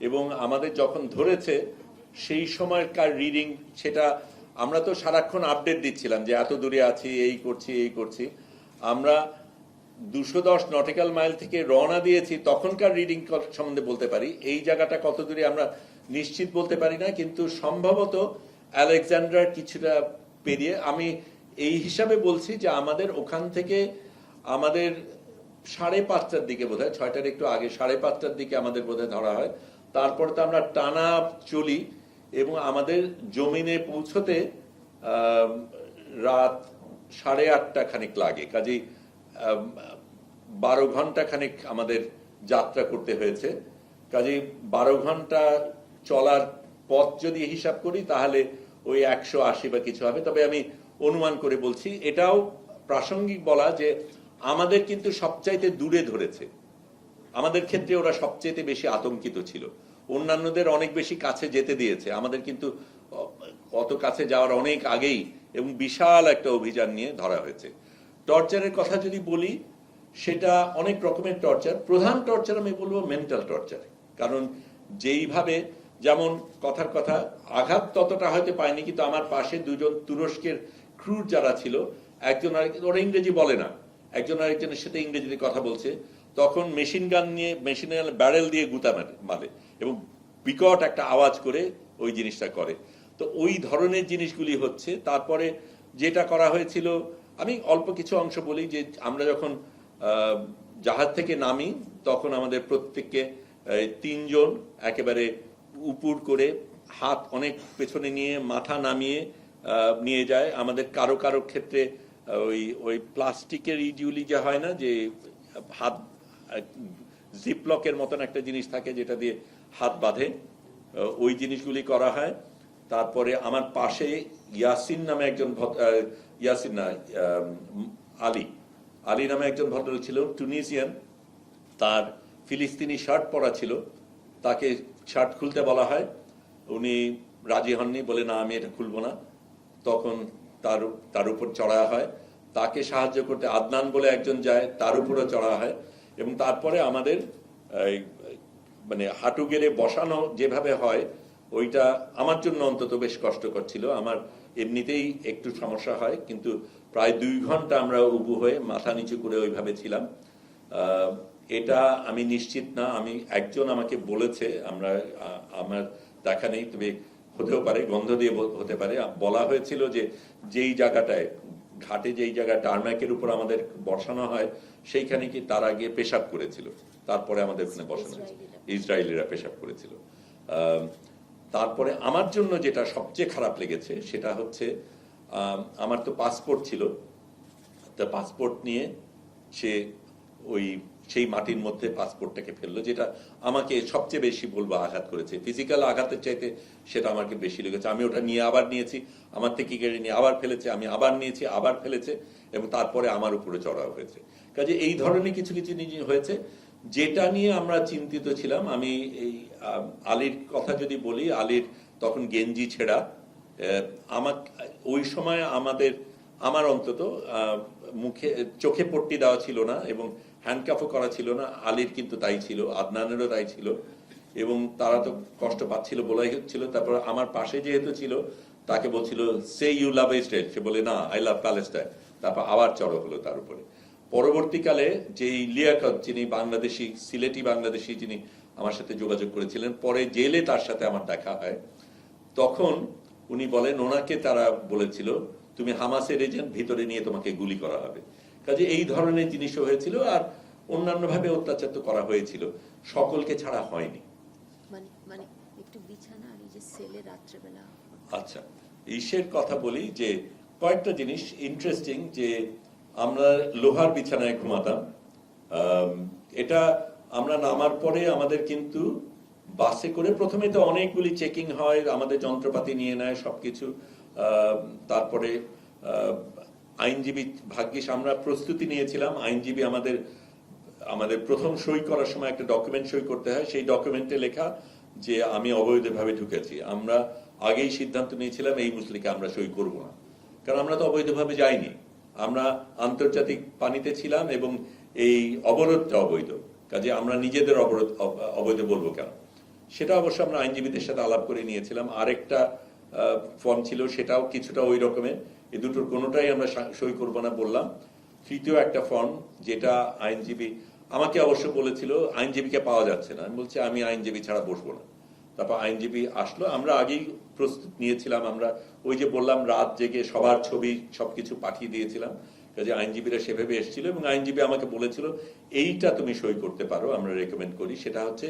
এবং আমাদের যখন ধরেছে সেই সময়কার রিডিং সেটা আমরা তো সারাক্ষণ আপডেট দিচ্ছিলাম যে এত দূরে আছি, এই করছি। আমরা 210 নটিক্যাল মাইল থেকে রওনা দিয়েছি, তখনকার রিডিং সম্বন্ধে বলতে পারি। এই জায়গাটা কত দূরে আমরা নিশ্চিত বলতে পারি না, কিন্তু সম্ভবত আলেকজান্ডার কিছুটা পেরিয়ে। আমি এই হিসাবে বলছি যে আমাদের ওখান থেকে আমাদের 5:30টার দিকে বোধহয়, 6টার একটু আগে 5:30টার দিকে আমাদের বোধহয় ধরা হয়। তারপরে তো আমরা টানা চলি এবং আমাদের জমিনে পৌঁছতে রাত 8:30 খানিক লাগে। কাজেই 12 ঘন্টা খানিক আমাদের যাত্রা করতে হয়েছে। কাজেই 12 ঘন্টা চলার পথ যদি হিসাব করি তাহলে ওই 180 বা কিছু হবে। তবে আমি অনুমান করে বলছি। এটাও প্রাসঙ্গিক বলা যে আমাদের কিন্তু সবচাইতে দূরে ধরেছে, আমাদের ক্ষেত্রে ওরা সবচাইতে বেশি আতঙ্কিত ছিল। অন্যান্যদের অনেক বেশি কাছে যেতে দিয়েছে, আমাদের কিন্তু অত কাছে যাওয়ার অনেক আগেই এবং বিশাল একটা অভিযান নিয়ে ধরা হয়েছে। টর্চারের কথা যদি বলি, সেটা অনেক রকমের টর্চার। প্রধান টর্চার আমি বলবো মেন্টাল টর্চার। কারণ যেইভাবে, যেমন কথার কথা, আঘাত ততটা হয়তো পায়নি, কিন্তু আমার পাশে দুজন তুরস্কের ক্রুর যারা ছিল, একজন আরেকজন, ওরা ইংরেজি বলে না, একজন আরেকজনের সাথে ইংরেজিতে কথা বলছে, তখন মেশিন গান ব্যারেল দিয়ে গুতা মারে এবং বিকট একটা আওয়াজ করে ওই জিনিসটা করে। তো ওই ধরনের জিনিসগুলি হচ্ছে। তারপরে যেটা করা হয়েছিল, আমি অল্প কিছু অংশ বলি, যে আমরা যখন জাহাজ থেকে নামি তখন আমাদের প্রত্যেককে 3 জন একেবারে উপুর করে হাত অনেক পেছনে নিয়ে মাথা নামিয়ে নিয়ে যায়। আমাদের কারো কারো ক্ষেত্রে ওই প্লাস্টিকের ইডিউলি যে হয় না, যে হাত জিপলকের মতন একটা জিনিস থাকে যেটা দিয়ে হাত বাঁধে, ওই জিনিসগুলি করা হয়। তারপরে আমার পাশে ইয়াসিন নামে একজন, ইয়াসিন না, আলী নামে একজন ভদ্রলোক ছিল, টুনিসিয়ান। তার ফিলিস্তিনি শার্ট পরা ছিল, তাকে শার্ট খুলতে বলা হয়, উনি রাজি হননি, বলে না আমি এটা খুলবো না। তখন তার উপর চড়া হয়, তাকে সাহায্য করতে আদনান বলে একজন যায়, তার উপরও চড়া হয়। এবং তারপরে আমাদের মানে হাঁটু গেড়ে বসানো যেভাবে হয়, ওইটা আমার জন্য অন্তত বেশ কষ্টকর ছিল। আমার এমনিতেই একটু সমস্যা হয়, কিন্তু প্রায় 2 ঘন্টা আমরা উবু হয়ে মাথা নিচু করে ওইভাবে ছিলাম। এটা আমি নিশ্চিত না, একজন আমাকে বলেছে, আমার দেখা নেই, তবে হতেও পারে, গন্ধ দিয়ে হতে পারে, বলা হয়েছিল যে যেই জায়গাটায় ঘাটে, যেই জায়গায় টারম্যাকের উপর আমাদের বসানো হয়, সেইখানে কি তারা গিয়ে পেশাব করেছিল, তারপরে আমাদের ওখানে বসানো হয়েছে। ইসরায়েলিরা পেশাব করেছিল। তারপরে আমার জন্য যেটা সবচেয়ে খারাপ লেগেছে সেটা হচ্ছে, আমার তো পাসপোর্ট ছিল, তা পাসপোর্ট নিয়ে সেই মাটির মধ্যে পাসপোর্টটাকে ফেললো, যেটা আমাকে সবচেয়ে বেশি বলবো আঘাত করেছে। ফিজিক্যাল আঘাতের চাইতে সেটা আমাকে বেশি লেগেছে। আমি ওটা নিয়ে আবার নিয়েছি, আমার থেকে কেড়ে নিয়ে আবার ফেলেছে, আমি আবার নিয়েছি, আবার ফেলেছে, এবং তারপরে আমার উপরে চড়াও হয়েছে। কাজে এই ধরনের কিছু কিছু জিনিস হয়েছে যেটা নিয়ে আমরা চিন্তিত ছিলাম। আমি এই আলীর কথা যদি বলি, আলীর তখন গেঞ্জি ছেঁড়া। ওই সময় আমার অন্তত চোখে পট্টি দেওয়া ছিল না এবং হ্যান্ডকাফও করা ছিল না। আলীর কিন্তু তাই ছিল, আদনানেরও তাই ছিল, এবং তারা তো কষ্ট পাচ্ছিল, বলাই হচ্ছিল। তারপর আমার পাশে যেহেতু ছিল, তাকে বলছিল সে ইউ লাভ ইসরায়েল, সে বলে না, আই লাভ প্যালেস্টাইন। তারপর আবার চড়ো হলো তার উপরে। পরবর্তীকালে যেই লিয়াকত, যিনি বাংলাদেশি, সিলেটি বাংলাদেশি, যিনি আমার সাথে যোগাযোগ করেছিলেন, পরে জেলে তার সাথে আমার দেখা হয়, তখন উনি বলেন ওনাকে তারা বলেছিল তুমি হামাসের এজেন্ট, ভিতরে নিয়ে তোমাকে গুলি করা হবে। কাজে এই ধরনের জিনিসও হয়েছিল। আর অন্যান্যভাবে অত্যাচার তো করা হয়েছিল, সকলকে ছাড়া হয়নি। মানে মানে একটু বিছানা আর এই যে সেলে রাত্রেবেলা আচ্ছা, ইসের কথা বলি যে কয়েকটা জিনিস ইন্টারেস্টিং, যে আমরা লোহার বিছানায় ঘুমাতাম। এটা আমরা নামার পরে আমাদের কিন্তু বাসে করে প্রথমে তো অনেকগুলি চেকিং হয়, আমাদের যন্ত্রপাতি নিয়ে নেয় সবকিছু। তারপরে আইনজীবী, ভাগ্যিস আমরা প্রস্তুতি নিয়েছিলাম, আইনজীবী আমাদের প্রথম সই করার সময় একটা ডকুমেন্ট সই করতে হয়, সেই ডকুমেন্টে লেখা যে আমি অবৈধভাবে ঢুকেছি। আমরা আগেই সিদ্ধান্ত নিয়েছিলাম এই মুসলিকে আমরা সই করব না, কারণ আমরা তো অবৈধভাবে যাইনি, আমরা আন্তর্জাতিক পানিতে ছিলাম এবং এই অবরোধটা অবৈধ, কাজে আমরা নিজেদের অবৈধ বলবো কেন। সেটা অবশ্য আমরা আইনজীবীদের সাথে আলাপ করে নিয়েছিলাম। আরেকটা ফর্ম ছিল, সেটাও কিছুটা ওই রকমের, এই দুটোর কোনোটাই আমরা সই করব না বললাম। তৃতীয় একটা ফর্ম, যেটা আইনজীবী আমাকে অবশ্য বলেছিল আইনজীবীকে পাওয়া যাচ্ছে না, আমি বলছি আমি আইনজীবী ছাড়া বসবো না। তারপর আইনজীবী আসলো, আমরা আগেই প্রস্তুত নিয়েছিলাম, আমরা ওই যে বললাম রাত জেগে সবার ছবি সবকিছু পাঠিয়ে দিয়েছিলাম, কাজে আইনজীবীরা সেভাবে এসেছিল এবং আইনজীবী আমাকে বলেছিল এইটা তুমি সই করতে পারো, আমরা রেকমেন্ড করি, সেটা হচ্ছে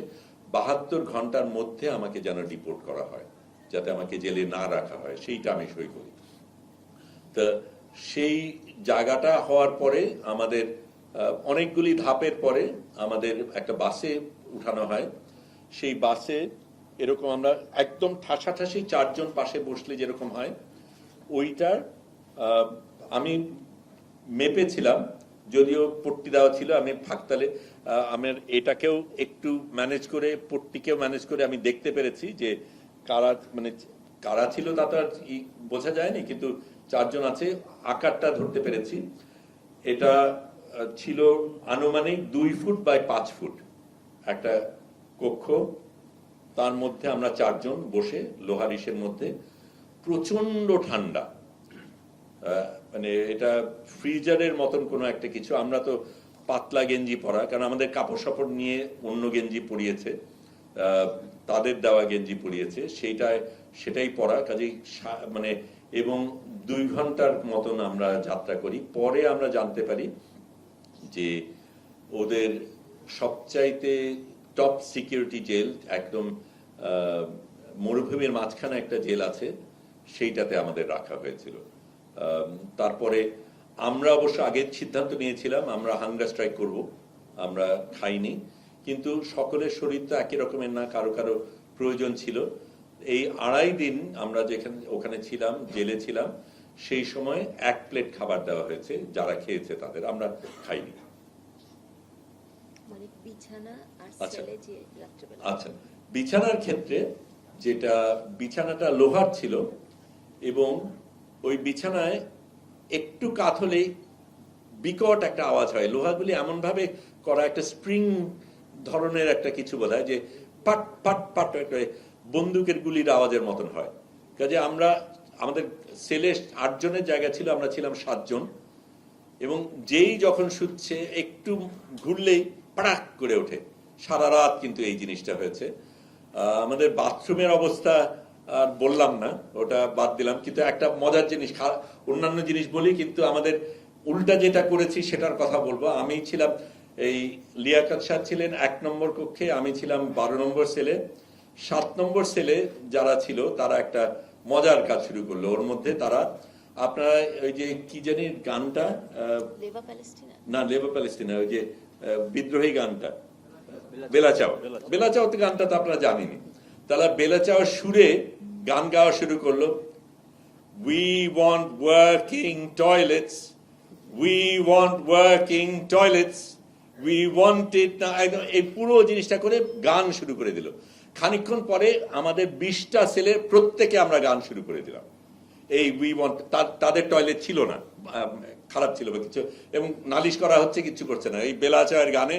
72 ঘন্টার মধ্যে আমাকে যেন ডিপোর্ট করা হয়, যাতে আমাকে জেলে না রাখা হয়, সেইটা আমি সই করি। তো সেই জায়গাটা হওয়ার পরে আমাদের অনেকগুলি ধাপের পরে আমাদের একটা বাসে উঠানো হয়। সেই বাসে এরকম আমরা একদম ঠাসাঠাসি 4 জন পাশে বসলে যেরকম হয়, ওইটার আমি মেপেছিলাম, যদিও পট্টি দেওয়া ছিল, আমি ফাঁকতালে আমার এটাকেও একটু ম্যানেজ করে, পট্টিকেও ম্যানেজ করে আমি দেখতে পেরেছি যে কারা ছিল তা তো আর বোঝা যায়নি, কিন্তু 4 জন আছে, আকারটা ধরতে পেরেছি। এটা ছিল আনুমানিক 2 ফুট বাই 5 ফুট একটা কক্ষ, তার মধ্যে আমরা 4 জন বসে লোহার ইসের মধ্যে, প্রচন্ড ঠান্ডা, এটা ফ্রিজারের মতন কোনো একটা কিছু। আমরা তো পাতলা গেঞ্জি পরা, কারণ আমাদের কাপড় সাপড় নিয়ে অন্য গেঞ্জি পরিয়েছে, তাদের দেওয়া গেঞ্জি পরিয়েছে, সেটাই পরা, কাজেই এবং 2 ঘন্টার মতন আমরা যাত্রা করি। পরে আমরা জানতে পারি যে ওদের সবচাইতে টপ সিকিউরিটি জেল, একদম মরুভূমির মাঝখানে একটা জেল আছে, সেইটাতে আমাদের রাখা হয়েছিল। তারপরে আমরা অবশ্য আগে সিদ্ধান্ত নিয়েছিলাম আমরা হাঙ্গার স্ট্রাইক করব, আমরা খাইনি, কিন্তু সকলের শরীর তো একই রকমের না, কারো কারো প্রয়োজন ছিল। এই 2.5 দিন আমরা ওখানে ছিলাম, জেলে ছিলাম, সেই সময় 1 প্লেট খাবার দেওয়া হয়েছে, যারা খেয়েছে তাদের, আমরা খাইনি। মানে বিছানা আর সেলে যে রাত্রেবেলা। আচ্ছা, বিছানার ক্ষেত্রে যেটা, বিছানাটা লোহার ছিল এবং ওই বিছানায় একটু কাত হলেই বিকট একটা আওয়াজ হয়। লোহাগুলি এমন ভাবে করা, একটা স্প্রিং ধরনের একটা কিছু বোধহয়, যে পাট পাট পাট বন্দুকের গুলির আওয়াজের মতন হয়। কাজে আমাদের সেলে 8 জনের জায়গা ছিল, আমরা ছিলাম 7 জন, এবং যেই যখন শুচ্ছে একটু ঘুরলেই পাড়াক করে ওঠে। সারা রাত কিন্তু এই জিনিসটা হয়েছে। আমাদের বাথরুমের অবস্থা আর বললাম না, ওটা বাদ দিলাম, কিন্তু একটা মজার জিনিস, অন্যান্য জিনিস বলি, কিন্তু আমাদের উল্টা যেটা করেছি সেটার কথা বলবো। আমি ছিলাম, এই লিয়াকত শাহ ছিলেন 1 নম্বর কক্ষে, আমি ছিলাম 12 নম্বর সেলে। 7 নম্বর সেলে যারা ছিল তারা একটা মজার কাজ শুরু করলো। ওর মধ্যে তারা, আপনারা ওই যে কি জানি গানটা, লেবা প্যালেস্টিনা, না লেবা প্যালেস্টিনা, ওই যে বিদ্রোহী গানটা, বেলাচাও, বেলাচাও গানটা তো আপনারা জানেনি। তারা বেলাচাও সুরে গান গাওয়া শুরু করলো, we want working toilets, we want working toilets, we want it now, এই পুরো জিনিসটা করে গান শুরু করে দিল। খানিকক্ষণ পরে আমাদের 20টা সেলে প্রত্যেকে আমরা গান শুরু করে দিলাম, এই উই ওয়ান্ট। তাদের টয়লেট ছিল না, খারাপ ছিল বা কিছু, এবং নালিশ করা হচ্ছে, কিছু করছে না, এই বেলাচায়ের গানে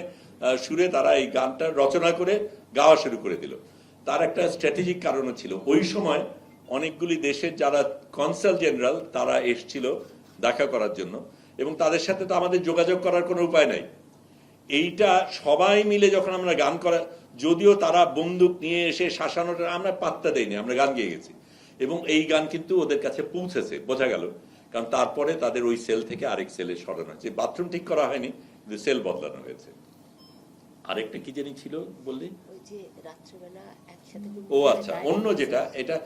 সুরে তারা এই গানটা রচনা করে গাওয়া শুরু করে দিল। তার একটা স্ট্র্যাটেজিক কারণও ছিল, ওই সময় অনেকগুলি দেশের যারা কনসাল জেনারেল তারা এসছিল দেখা করার জন্য, এবং তাদের সাথে তো আমাদের যোগাযোগ করার কোনো উপায় নাই। এইটা সবাই মিলে যখন আমরা গান করা, যদিও তারা বন্দুক নিয়ে এসে শাসানোটা আমরা পাত্তা দেইনি, আমরা গান গেয়ে গেছি, এবং এই গান কিন্তু ওদের কাছে পৌঁছেছে, বোঝা গেল। কারণ তারপরে তাদের ওই সেল থেকে আরেক সেলে সরানো হয়েছে। বাথরুম ঠিক করা হয়নি, কিন্তু সেল বদলানো হয়েছে। আরেকটা কি জানি ছিল বললি? ওই যে রাত্রেবেলা একসাথে ও আচ্ছা, অন্য যেটা, এটা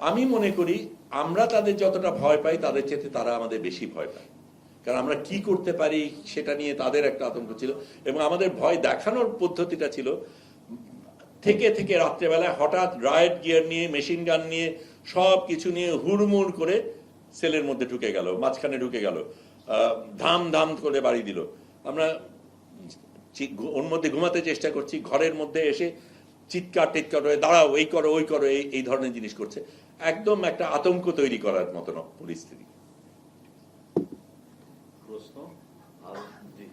আমি মনে করি আমরা তাদের যতটা ভয় পাই তাদের চেয়ে তারা আমাদের বেশি ভয় পায়। কারণ আমরা কি করতে পারি সেটা নিয়ে তাদের একটা আতঙ্ক ছিল, এবং আমাদের ভয় দেখানোর পদ্ধতিটা ছিল থেকে থেকে রাত্রেবেলায় হঠাৎ রায়েট গিয়ার নিয়ে, মেশিন গান নিয়ে, সব কিছু নিয়ে হুড়মুড় করে সেলের মধ্যে ঢুকে গেল, মাঝখানে ঢুকে গেল, ধাম ধাম করে বাড়ি দিল। আমরা ওর মধ্যে ঘুমাতে চেষ্টা করছি, ঘরের মধ্যে এসে চিৎকার টিৎকার হয়ে দাঁড়াও, এই করো ওই করো, এই ধরনের জিনিস করছে। একদম একটা আতঙ্ক তৈরি করার মতন পরিস্থিতি। প্রশ্ন আর জি,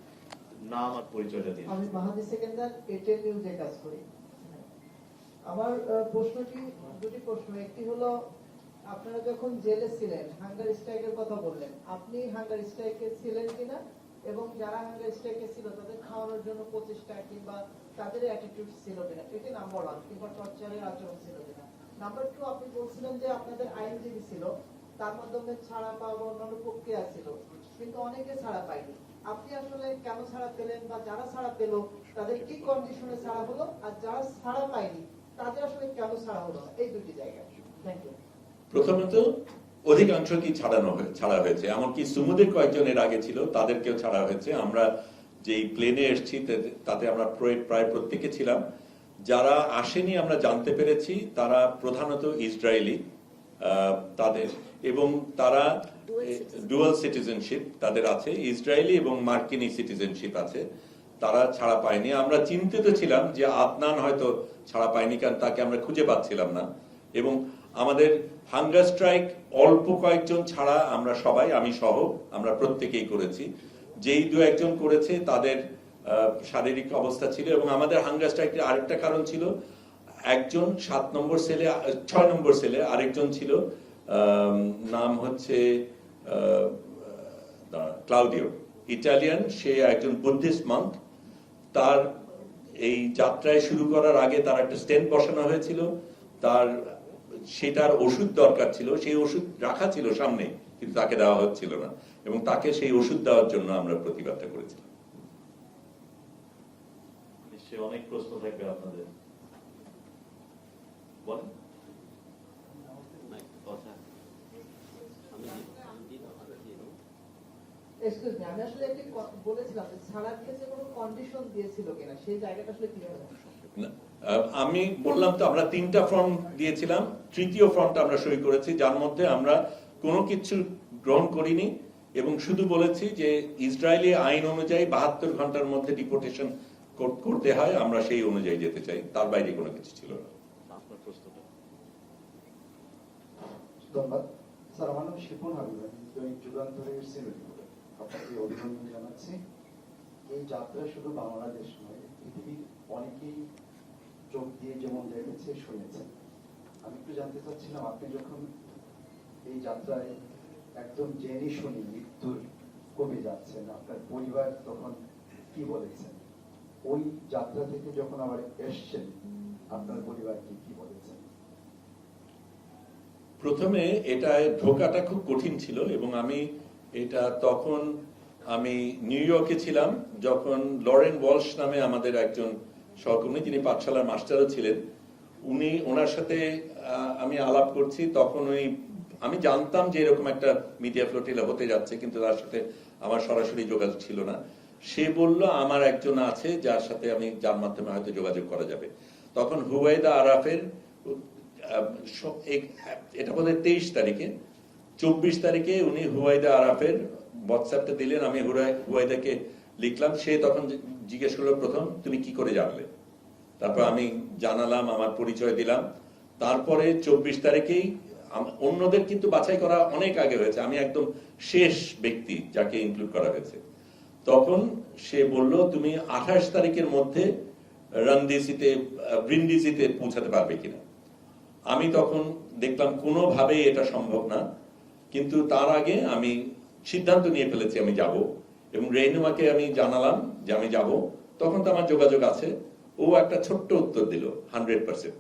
নাম আর পরিচয়টা দিন। আমি মাহাদি সেকেন্দার, এটেল নিউজে কাজ করি। আমার প্রশ্নটি, দুটি প্রশ্ন। একটি হলো, আপনারা যখন জেলে ছিলেন হাঙ্গার স্ট্রাইকের কথা বললেন, আপনি হাঙ্গার স্ট্রাইকে ছিলেন কিনা, এবং যারা হাঙ্গার স্ট্রাইকে ছিল তাদের খাওয়ানোর জন্য প্রচেষ্টা কিংবা তাদের অ্যাটিটিউড ছিল কিনা, এটি নাম্বার 1, কিংবা টর্চারের আচরণ ছিল কিনা। নাম্বার 2, আপনি বলছিলেন যে আপনাদের আইনজীবী ছিল, তার মাধ্যমে ছাড়া পাওয়া বা অন্যান্য প্রক্রিয়া ছিল, কিন্তু অনেকে ছাড়া পায়নি। আপনি আসলে কেন ছাড়া পেলেন, বা যারা ছাড়া পেল তাদের কি কন্ডিশনে ছাড়া হলো, আর যারা ছাড়া পায়নি তাদের আসলে কেন ছাড়া হলো না, এই দুটি জায়গায়। Thank you. প্রথমত অধিকাংশ কি ছাড়া হয়েছে, এমনকি সুমুদের কয়েকজন এর আগে ছিল, তাদেরকেও ছাড়া হয়েছে। আমরা যেই প্লেনে এসেছি তাতে আমরা প্রায় প্রত্যেকে ছিলাম। যারা আসেনি আমরা জানতে পেরেছি তারা প্রধানত ইসরায়েলি, তাদের, এবং তারা ডুয়াল সিটিজেনশিপ তাদের আছে, ইসরায়েলি এবং মার্কিনী সিটিজেনশিপ আছে, তারা ছাড়া পায়নি। আমরা চিন্তিত ছিলাম যে আদনান হয়তো ছাড়া পায়নি, কারণ তাকে আমরা খুঁজে পাচ্ছিলাম না। এবং আমাদের হাঙ্গার স্ট্রাইক অল্প কয়েকজন ছাড়া আমরা সবাই, আমি সহ, আমরা প্রত্যেকেই করেছি। যেই দু একজন করেছে তাদের শারীরিক অবস্থা ছিল। এবং আমাদের হাঙ্গার স্ট্রাইকের আরেকটা কারণ ছিল, একজন 7 নম্বর সেলে, 6 নম্বর সেলে আরেকজন ছিল, নাম হচ্ছে ক্লাউডিও, ইটালিয়ান, সে একজন বুদ্ধিস্ট মঙ্ক। তার এই যাত্রায় শুরু করার আগে তার একটা স্টেন্ট বসানো হয়েছিল, তার সেটার ওষুধ দরকার ছিল, সেই ওষুধ রাখা ছিল সামনে, কিন্তু তাকে দেওয়া হচ্ছিল না, এবং তাকে সেই ওষুধ দেওয়ার জন্য আমরা প্রতিবাদটা করেছিলাম। নিশ্চয়ই অনেক প্রশ্ন থাকবে আপনাদের, বলেন। এক্সকিউজ মি, আমি আসলে একটি বলেছিলাম যে ছাড়ার ক্ষেত্রে কোনো কন্ডিশন দিয়েছিল কিনা, সেই জায়গাটা আসলে কিভাবে? আমি বললাম তো, আমরা 3টা ফর্ম দিয়েছিলাম, তৃতীয় ফর্মটা আমরা সই করেছি, যার মধ্যে আমরা কোনো কিছু গ্রহণ করিনি, এবং শুধু বলেছি যে ইসরায়েলি আইন অনুযায়ী 72 ঘন্টার মধ্যে ডিপোর্টেশন করতে হয়, আমরা সেই অনুযায়ী যেতে চাই, তার বাইরে কোনো কিছু ছিল না। আপনার প্রশ্নটা। ধন্যবাদ স্যার। আমার নাম শিপন হাবিব, যুগান্তরের সিনিয়র রিপোর্টার। আপনাকে অভিনন্দন জানাচ্ছি। এই যাত্রা শুধু বাংলাদেশ নয়, পৃথিবীর অনেকেই চোখ দিয়ে যেমন দেখেছে, শুনেছে। আমি একটু জানতে চাচ্ছিলাম, আপনি যখন এই যাত্রায় একদম জেনে শুনে মৃত্যুর কমে যাচ্ছেন, আপনার পরিবার তখন কি বলেছেন? ওই যাত্রা থেকে যখন আবার এসছেন, আপনার পরিবার কি বলেছেন? প্রথমে এটা ঢোকাটা খুব কঠিন ছিল, এবং আমি এটা তখন আমি নিউ ইয়র্কে ছিলাম, যখন লরেন ওয়ালশ নামে আমাদের একজন সহকর্মী, যিনি পাঠশালার মাস্টারও ছিলেন, ওনার সাথে আমি আলাপ করছি। তখন আমি জানতাম যে এরকম একটা মিডিয়া ফ্লোটিলা হতে যাচ্ছে, কিন্তু তার সাথে আমার সরাসরি যোগাযোগ ছিল না। সে বলল আমার একজন আছে যার মাধ্যমে হয়তো যোগাযোগ করা যাবে। তখন হুবাইদা আরাফের, এটা বোধহয় 23 তারিখে, 24 তারিখে উনি হুবাইদা আরাফের হোয়াটসঅ্যাপটা দিলেন, আমি হুবাইদাকে লিখলাম। সে তখন জিজ্ঞেস করলো, প্রথম তুমি কি করে জানলে? তারপর আমি জানালাম, আমার পরিচয় দিলাম। তারপরে 24 তারিখেই, অন্যদের কিন্তু বাছাই করা অনেক আগে হয়েছে, আমি একদম শেষ ব্যক্তি যাকে ইনক্লুড করা হয়েছে। তখন সে বলল, তুমি 28 তারিখের মধ্যে ব্রিন্ডিসিতে পৌঁছাতে পারবে কিনা। আমি তখন দেখলাম কোনোভাবেই এটা সম্ভব না, কিন্তু তার আগে আমি সিদ্ধান্ত নিয়ে ফেলেছি আমি যাব, এবং রেনুমাকে আমি জানালাম যে আমি যাব। তখন তো আমার যোগাযোগ আছে, ও একটা ছোট্ট উত্তর দিল 100%।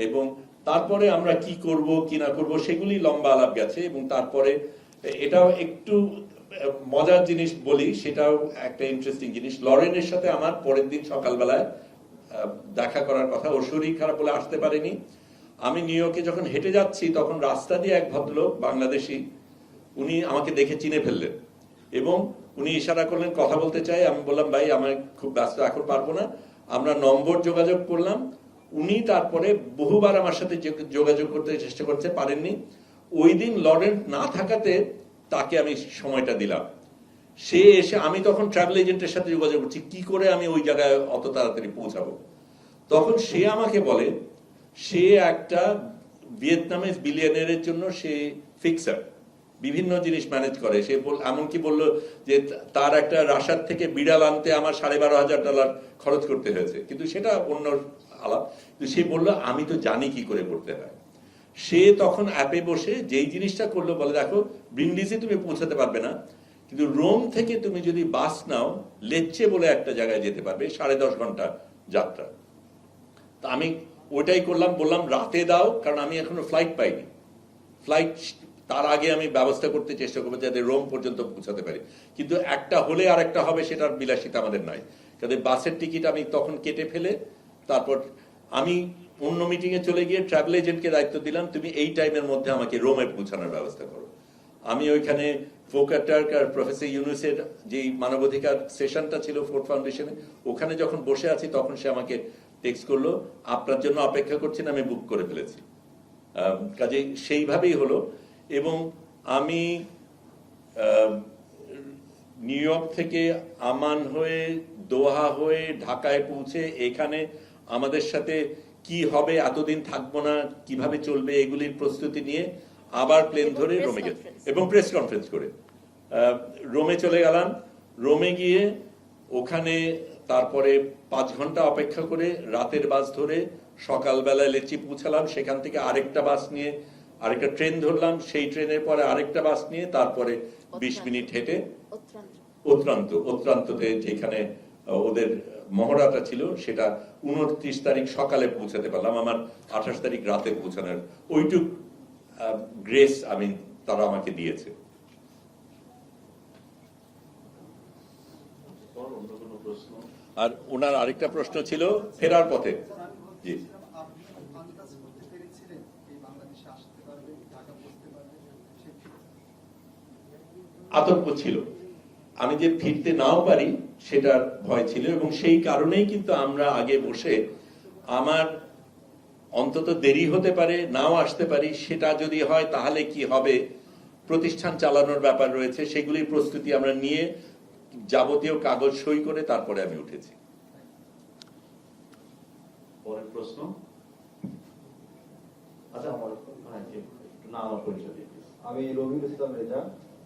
এবং তারপরে আমরা কি করব কি না করব সেগুলি লম্বা আলাপ গেছে, এবং তারপরে এটাও একটু মজার জিনিস বলি, সেটাও একটা ইন্টারেস্টিং জিনিস। লরেনের সাথে আমার পরের দিন সকালবেলায় দেখা করার কথা, ওর শরীর খারাপ বলে আসতে পারেনি। আমি নিউ ইয়র্কে যখন হেঁটে যাচ্ছি তখন রাস্তা দিয়ে এক ভদ্রলোক বাংলাদেশি, উনি আমাকে দেখে চিনে ফেললেন এবং উনি ইশারা করলেন কথা বলতে চাই। আমি বললাম ভাই আমি খুব ব্যস্ত, এখন পারবো না। আমরা নম্বর যোগাযোগ করলাম। উনি তারপরে বহুবার আমার সাথে যোগাযোগ করতে চেষ্টা করতে পারেননি। ওই দিন লরেন্স না থাকাতে তাকে আমি সময়টা দিলাম। সে এসে, আমি তখন ট্রাভেল এজেন্টের সাথে যোগাযোগ করছি কি করে আমি ওই জায়গায় অত তাড়াতাড়ি পৌঁছাবো। তখন সে আমাকে বলে সে একটা ভিয়েতনামিজ বিলিয়নারের জন্য সে ফিক্সার, বিভিন্ন জিনিস ম্যানেজ করে। সে এমনকি বললো যে তার একটা রাশিয়ার থেকে বিড়াল আনতে আমার $12,500 খরচ করতে হয়েছে, কিন্তু সেটা অন্য আলাপ। কিন্তু সে বললো আমি তো জানি কি করে করতে হয়। সে তখন অ্যাপে বসে যেই জিনিসটা করলো, বলে দেখো ব্রিন্ডিসে তুমি পৌঁছাতে পারবে না, কিন্তু রোম থেকে তুমি যদি বাস নাও লেচ্চে বলে একটা জায়গায় যেতে পারবে, 10.5 ঘন্টা যাত্রা। তা আমি ওইটাই করলাম, বললাম রাতে দাও, কারণ আমি এখনো ফ্লাইট পাইনি। ফ্লাইট তার আগে আমি ব্যবস্থা করতে চেষ্টা করবো যাতে রোম পর্যন্ত পৌঁছাতে পারি, কিন্তু একটা হলে আর একটা হবে সেটার বিলাসিতা আমাদের নাই। কাজে বাসের টিকিট আমি তখন কেটে ফেলে তারপর আমি অন্য মিটিং এ চলে গিয়ে ট্রাভেল এজেন্টকে দায়িত্ব দিলাম তুমি এই টাইমের মধ্যে আমাকে রোমে পৌঁছানোর ব্যবস্থা করো। আমি ওইখানে ফোকার টার্ক আর প্রফেসর ইউনুসের যে মানবাধিকার সেশনটা ছিল ফোর্ড ফাউন্ডেশনে, ওখানে যখন বসে আছি তখন সে আমাকে টেক্সট করলো আপনার জন্য অপেক্ষা করছেন, আমি বুক করে ফেলেছি। কাজে সেইভাবেই হলো। এবং আমি নিউ ইয়র্ক থেকে আমান হয়ে দোহা হয়ে ঢাকায় পৌঁছে এখানে আমাদের সাথে কি হবে, এতদিন থাকবো না, কিভাবে চলবে, এগুলির প্রস্তুতি নিয়ে আবার প্লেন ধরে রোমে গেছে এবং প্রেস কনফারেন্স করে রোমে চলে গেলাম। রোমে গিয়ে ওখানে তারপরে 5 ঘন্টা অপেক্ষা করে রাতের বাস ধরে সকালবেলায় লেচি পৌঁছালাম। সেখান থেকে আরেকটা বাস নিয়ে আরেকটা ট্রেন ধরলাম, সেই ট্রেনের পরে আরেকটা বাস নিয়ে তারপরে 20 মিনিট হেঁটে অত্রান্ততে যেখানে ওদের মহড়াটা ছিল সেটা 29 তারিখ সকালে পৌঁছাতে পারলাম। আমার 28 তারিখ রাতে পৌঁছানোর ওইটুক গ্রেস আমি তারা আমাকে দিয়েছে। আর ওনার আরেকটা প্রশ্ন ছিল ফেরার পথে। জি, আতঙ্ক ছিল আমি যে ফিরতে নাও পারি সেটার ভয় ছিল, এবং সেই কারণেই কিন্তু আমরা আগে বসে আমার অন্তত দেরি হতে পারে, নাও আসতে পারি, সেটা যদি হয় তাহলে কি হবে, প্রতিষ্ঠান চালানোর ব্যাপার রয়েছে, সেগুলির প্রস্তুতি আমরা নিয়ে যাবতীয় কাগজ সই করে তারপরে আমি উঠেছি। পরের প্রশ্ন। আচ্ছা আমার পরিচয় দিন। আমি রবিউল ইসলাম রেজা,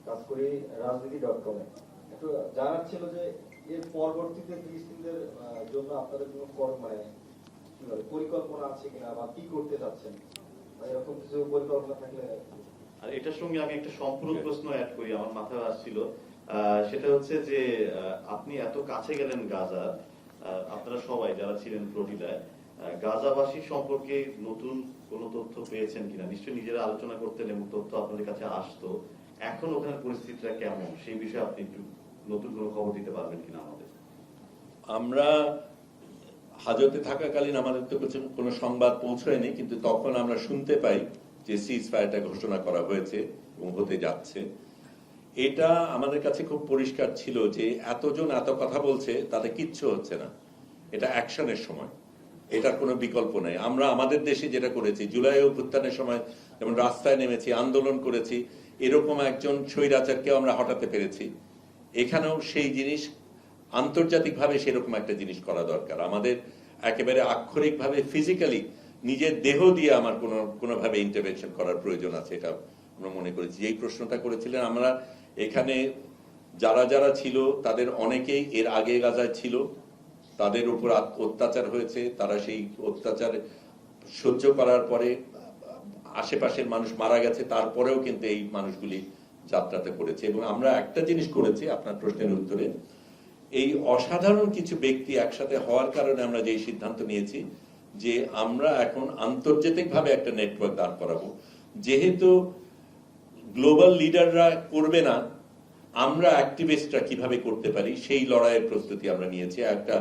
কাজ করি রাজনীতি.com এ। একটু জানার ছিল যে এর পরবর্তীতে ফিলিস্তিনদের জন্য আপনাদের কোনো পরিকল্পনা আছে কিনা বা কি করতে চাচ্ছেন, এরকম কিছু পরিকল্পনা থাকলে। আর এটার সঙ্গে আমি একটা সম্পূর্ণ প্রশ্ন অ্যাড করি, আমার মাথায় আসছিল। সেটা হচ্ছে যে আপনি এত কাছে গেলেন গাজা, আপনারা সবাই যারা ছিলেন ফ্লোরিডায়, গাজাবাসী সম্পর্কে নতুন কোন তথ্য পেয়েছেন কিনা? নিশ্চয়ই নিজেরা আলোচনা করতেন এবং তথ্য আপনাদের কাছে আসতো। এখন ওখানে পরিস্থিতিটা কেমন, সেই বিষয়ে আপনি একটু নতুন কোনো খবর দিতে পারবেন কিনা আমাদের? আমরা হাজতে থাকাকালীন আমাদের তো কোনো সংবাদ পৌঁছয়নি, কিন্তু তখন আমরা শুনতে পাই যে সিজ ফায়ারটা ঘোষণা করা হয়েছে এবং হতে যাচ্ছে। এটা আমাদের কাছে খুব পরিষ্কার ছিল যে এতজন এত কথা বলছে তাতে কিচ্ছু হচ্ছে না, এটা অ্যাকশনের সময়, এটার কোনো বিকল্প নেই। আমরা আমাদের দেশে যেটা করেছি, জুলাই অভ্যুত্থানের সময় যেমন রাস্তায় নেমেছি, আন্দোলন করেছি, এরকম একজন স্বৈরাচারকেও আমরা হটাতে পেরেছি। এখানেও সেই জিনিস আন্তর্জাতিকভাবে সেরকম একটা জিনিস করা দরকার। আমাদের একেবারে আক্ষরিকভাবে ফিজিক্যালি নিজের দেহ দিয়ে আমার কোনোভাবে ইন্টারভেনশন করার প্রয়োজন আছে, এটা আমরা মনে করেছি। এই প্রশ্নটা করেছিলেন, আমরা এখানে যারা যারা ছিল তাদের অনেকেই এর আগে গাজায় ছিল, তাদের উপর অত্যাচার হয়েছে, তারা সেই অত্যাচার সহ্য করার পরে আশেপাশের মানুষ মারা গেছে, তারপরেও কিন্তু এই মানুষগুলি যাত্রাতে করেছে। এবং আমরা একটা জিনিস করেছি আপনার প্রশ্নের উত্তরে, এই অসাধারণ কিছু ব্যক্তি একসাথে হওয়ার কারণে আমরা যে সিদ্ধান্ত নিয়েছি, যে আমরা এখন আন্তর্জাতিকভাবে একটা নেটওয়ার্ক দাঁড় করাবো। যেহেতু গ্লোবাল লিডাররা করবে না, আমরা অ্যাক্টিভিস্টরা কিভাবে করতে পারি সেই লড়াইয়ের প্রস্তুতি আমরা নিয়েছি। একটা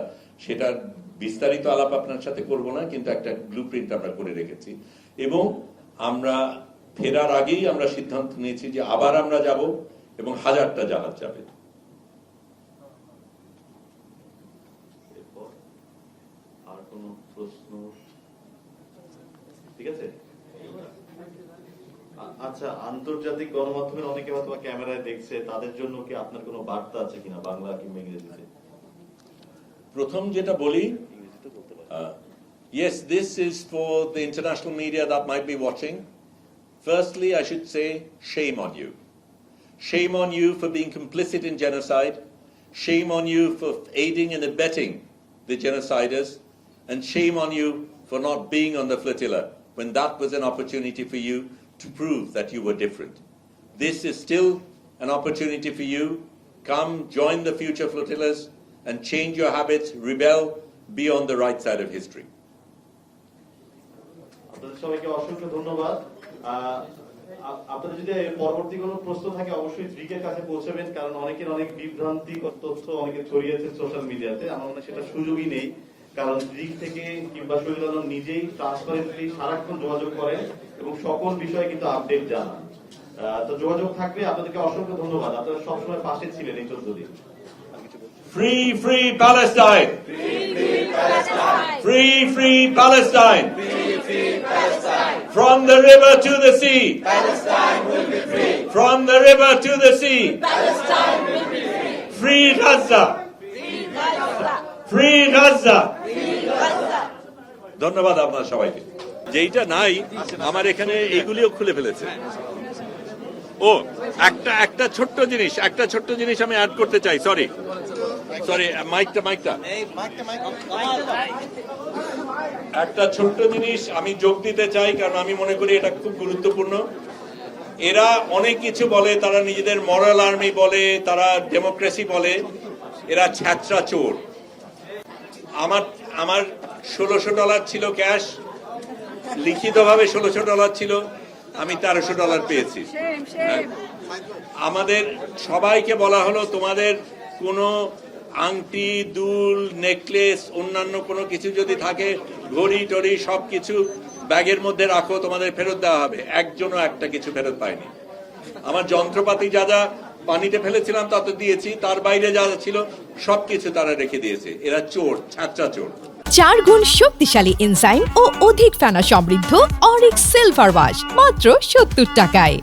সেটার বিস্তারিত আলাপ আপনার সাথে করব না, কিন্তু একটা ব্লুপ্রিন্ট আমরা করে রেখেছি এবং আমরা ফেরার আগেই আমরা সিদ্ধান্ত নিয়েছি যে আবার আমরা যাব এবং 1000টা জাহাজ যাবে। এরপর আর কোনো প্রশ্ন? ঠিক আছে। আচ্ছা, আন্তর্জাতিক গণমাধ্যমের অনেকে হয়তো ক্যামেরায় দেখছে, তাদের জন্য কি আপনার কোনো বার্তা আছে কিনা বাংলা কিংবা ইংরেজিতে? প্রথম যেটা বলি, yes, this is for the international media that might be watching. Firstly, I should say, shame on you. Shame on you for being complicit in genocide. Shame on you for aiding and abetting the genociders. And shame on you for not being on the flotilla when that was an opportunity for you to prove that you were different. This is still an opportunity for you. Come, join the future flotillas and change your habits, rebel, be on the right side of history. আপনাদের সবাইকে অসংখ্য ধন্যবাদ। আপনাদের যদি পরবর্তী কোনো প্রশ্ন থাকে অবশ্যই ব্রিকের কাছে পৌঁছাবেন, কারণ অনেকের অনেক বিভ্রান্তিকর তথ্য অনেকে ছড়িয়েছে সোশ্যাল মিডিয়াতে। আমার মনে হয় সেটা সুযোগই নেই, কারণ ব্রিক থেকে কিংবা শহীদ আলম নিজেই ট্রান্সপারেন্টলি সারাক্ষণ যোগাযোগ করেন এবং সকল বিষয়ে কিন্তু আপডেট জানান। তো যোগাযোগ থাকবে। আপনাদেরকে অসংখ্য ধন্যবাদ, আপনারা সবসময় পাশে ছিলেন এই 14 দিন। Free, free Palestine! Free, free Palestine! Free, free Palestine! Free, free Palestine! From the river to the sea! Palestine will be free! From the river to the sea! Palestine will be free! Free Gaza! Free Gaza! Free Gaza! Free Gaza! ধন্যবাদ আপনার সবাইকে। যেইটা নাই আমার এখানে এইগুলিও খুলে ফেলেছে। ও একটা ছোট্ট জিনিস আমি অ্যাড করতে চাই। সরি মাইকটা একটা ছোট্ট জিনিস আমি যোগ দিতে চাই, কারণ আমি মনে করি এটা খুব গুরুত্বপূর্ণ। এরা অনেক কিছু বলে, তারা নিজেদের মরাল আর্মি বলে, তারা ডেমোক্রেসি বলে, এরা ছ্যাঁচড়া চোর। আমার $1600 ছিল ক্যাশ, লিখিতভাবে $1600 ছিল, আমি $1300 পেয়েছি। আমাদের সবাইকে বলা হলো তোমাদের কোনো আংটি, দুল, নেকলেস, অন্যান্য কোনো কিছু যদি থাকে, ঘড়ি টড়ি সবকিছু ব্যাগের মধ্যে রাখো, তোমাদের ফেরত দেওয়া হবে। একজনও একটা কিছু ফেরত পায়নি। আমার যন্ত্রপাতি যা যা পানিতে ফেলেছিলাম তা তো দিয়েছি, তার বাইরে যা ছিল সবকিছু তারা রেখে দিয়েছে। এরা চোর, ছ্যাঁচড়া চোর। 4 গুণ শক্তিশালী এনজাইম ও অধিক ফেনা সমৃদ্ধ অরিক সিলভার ওয়াশ মাত্র 70 টাকায়।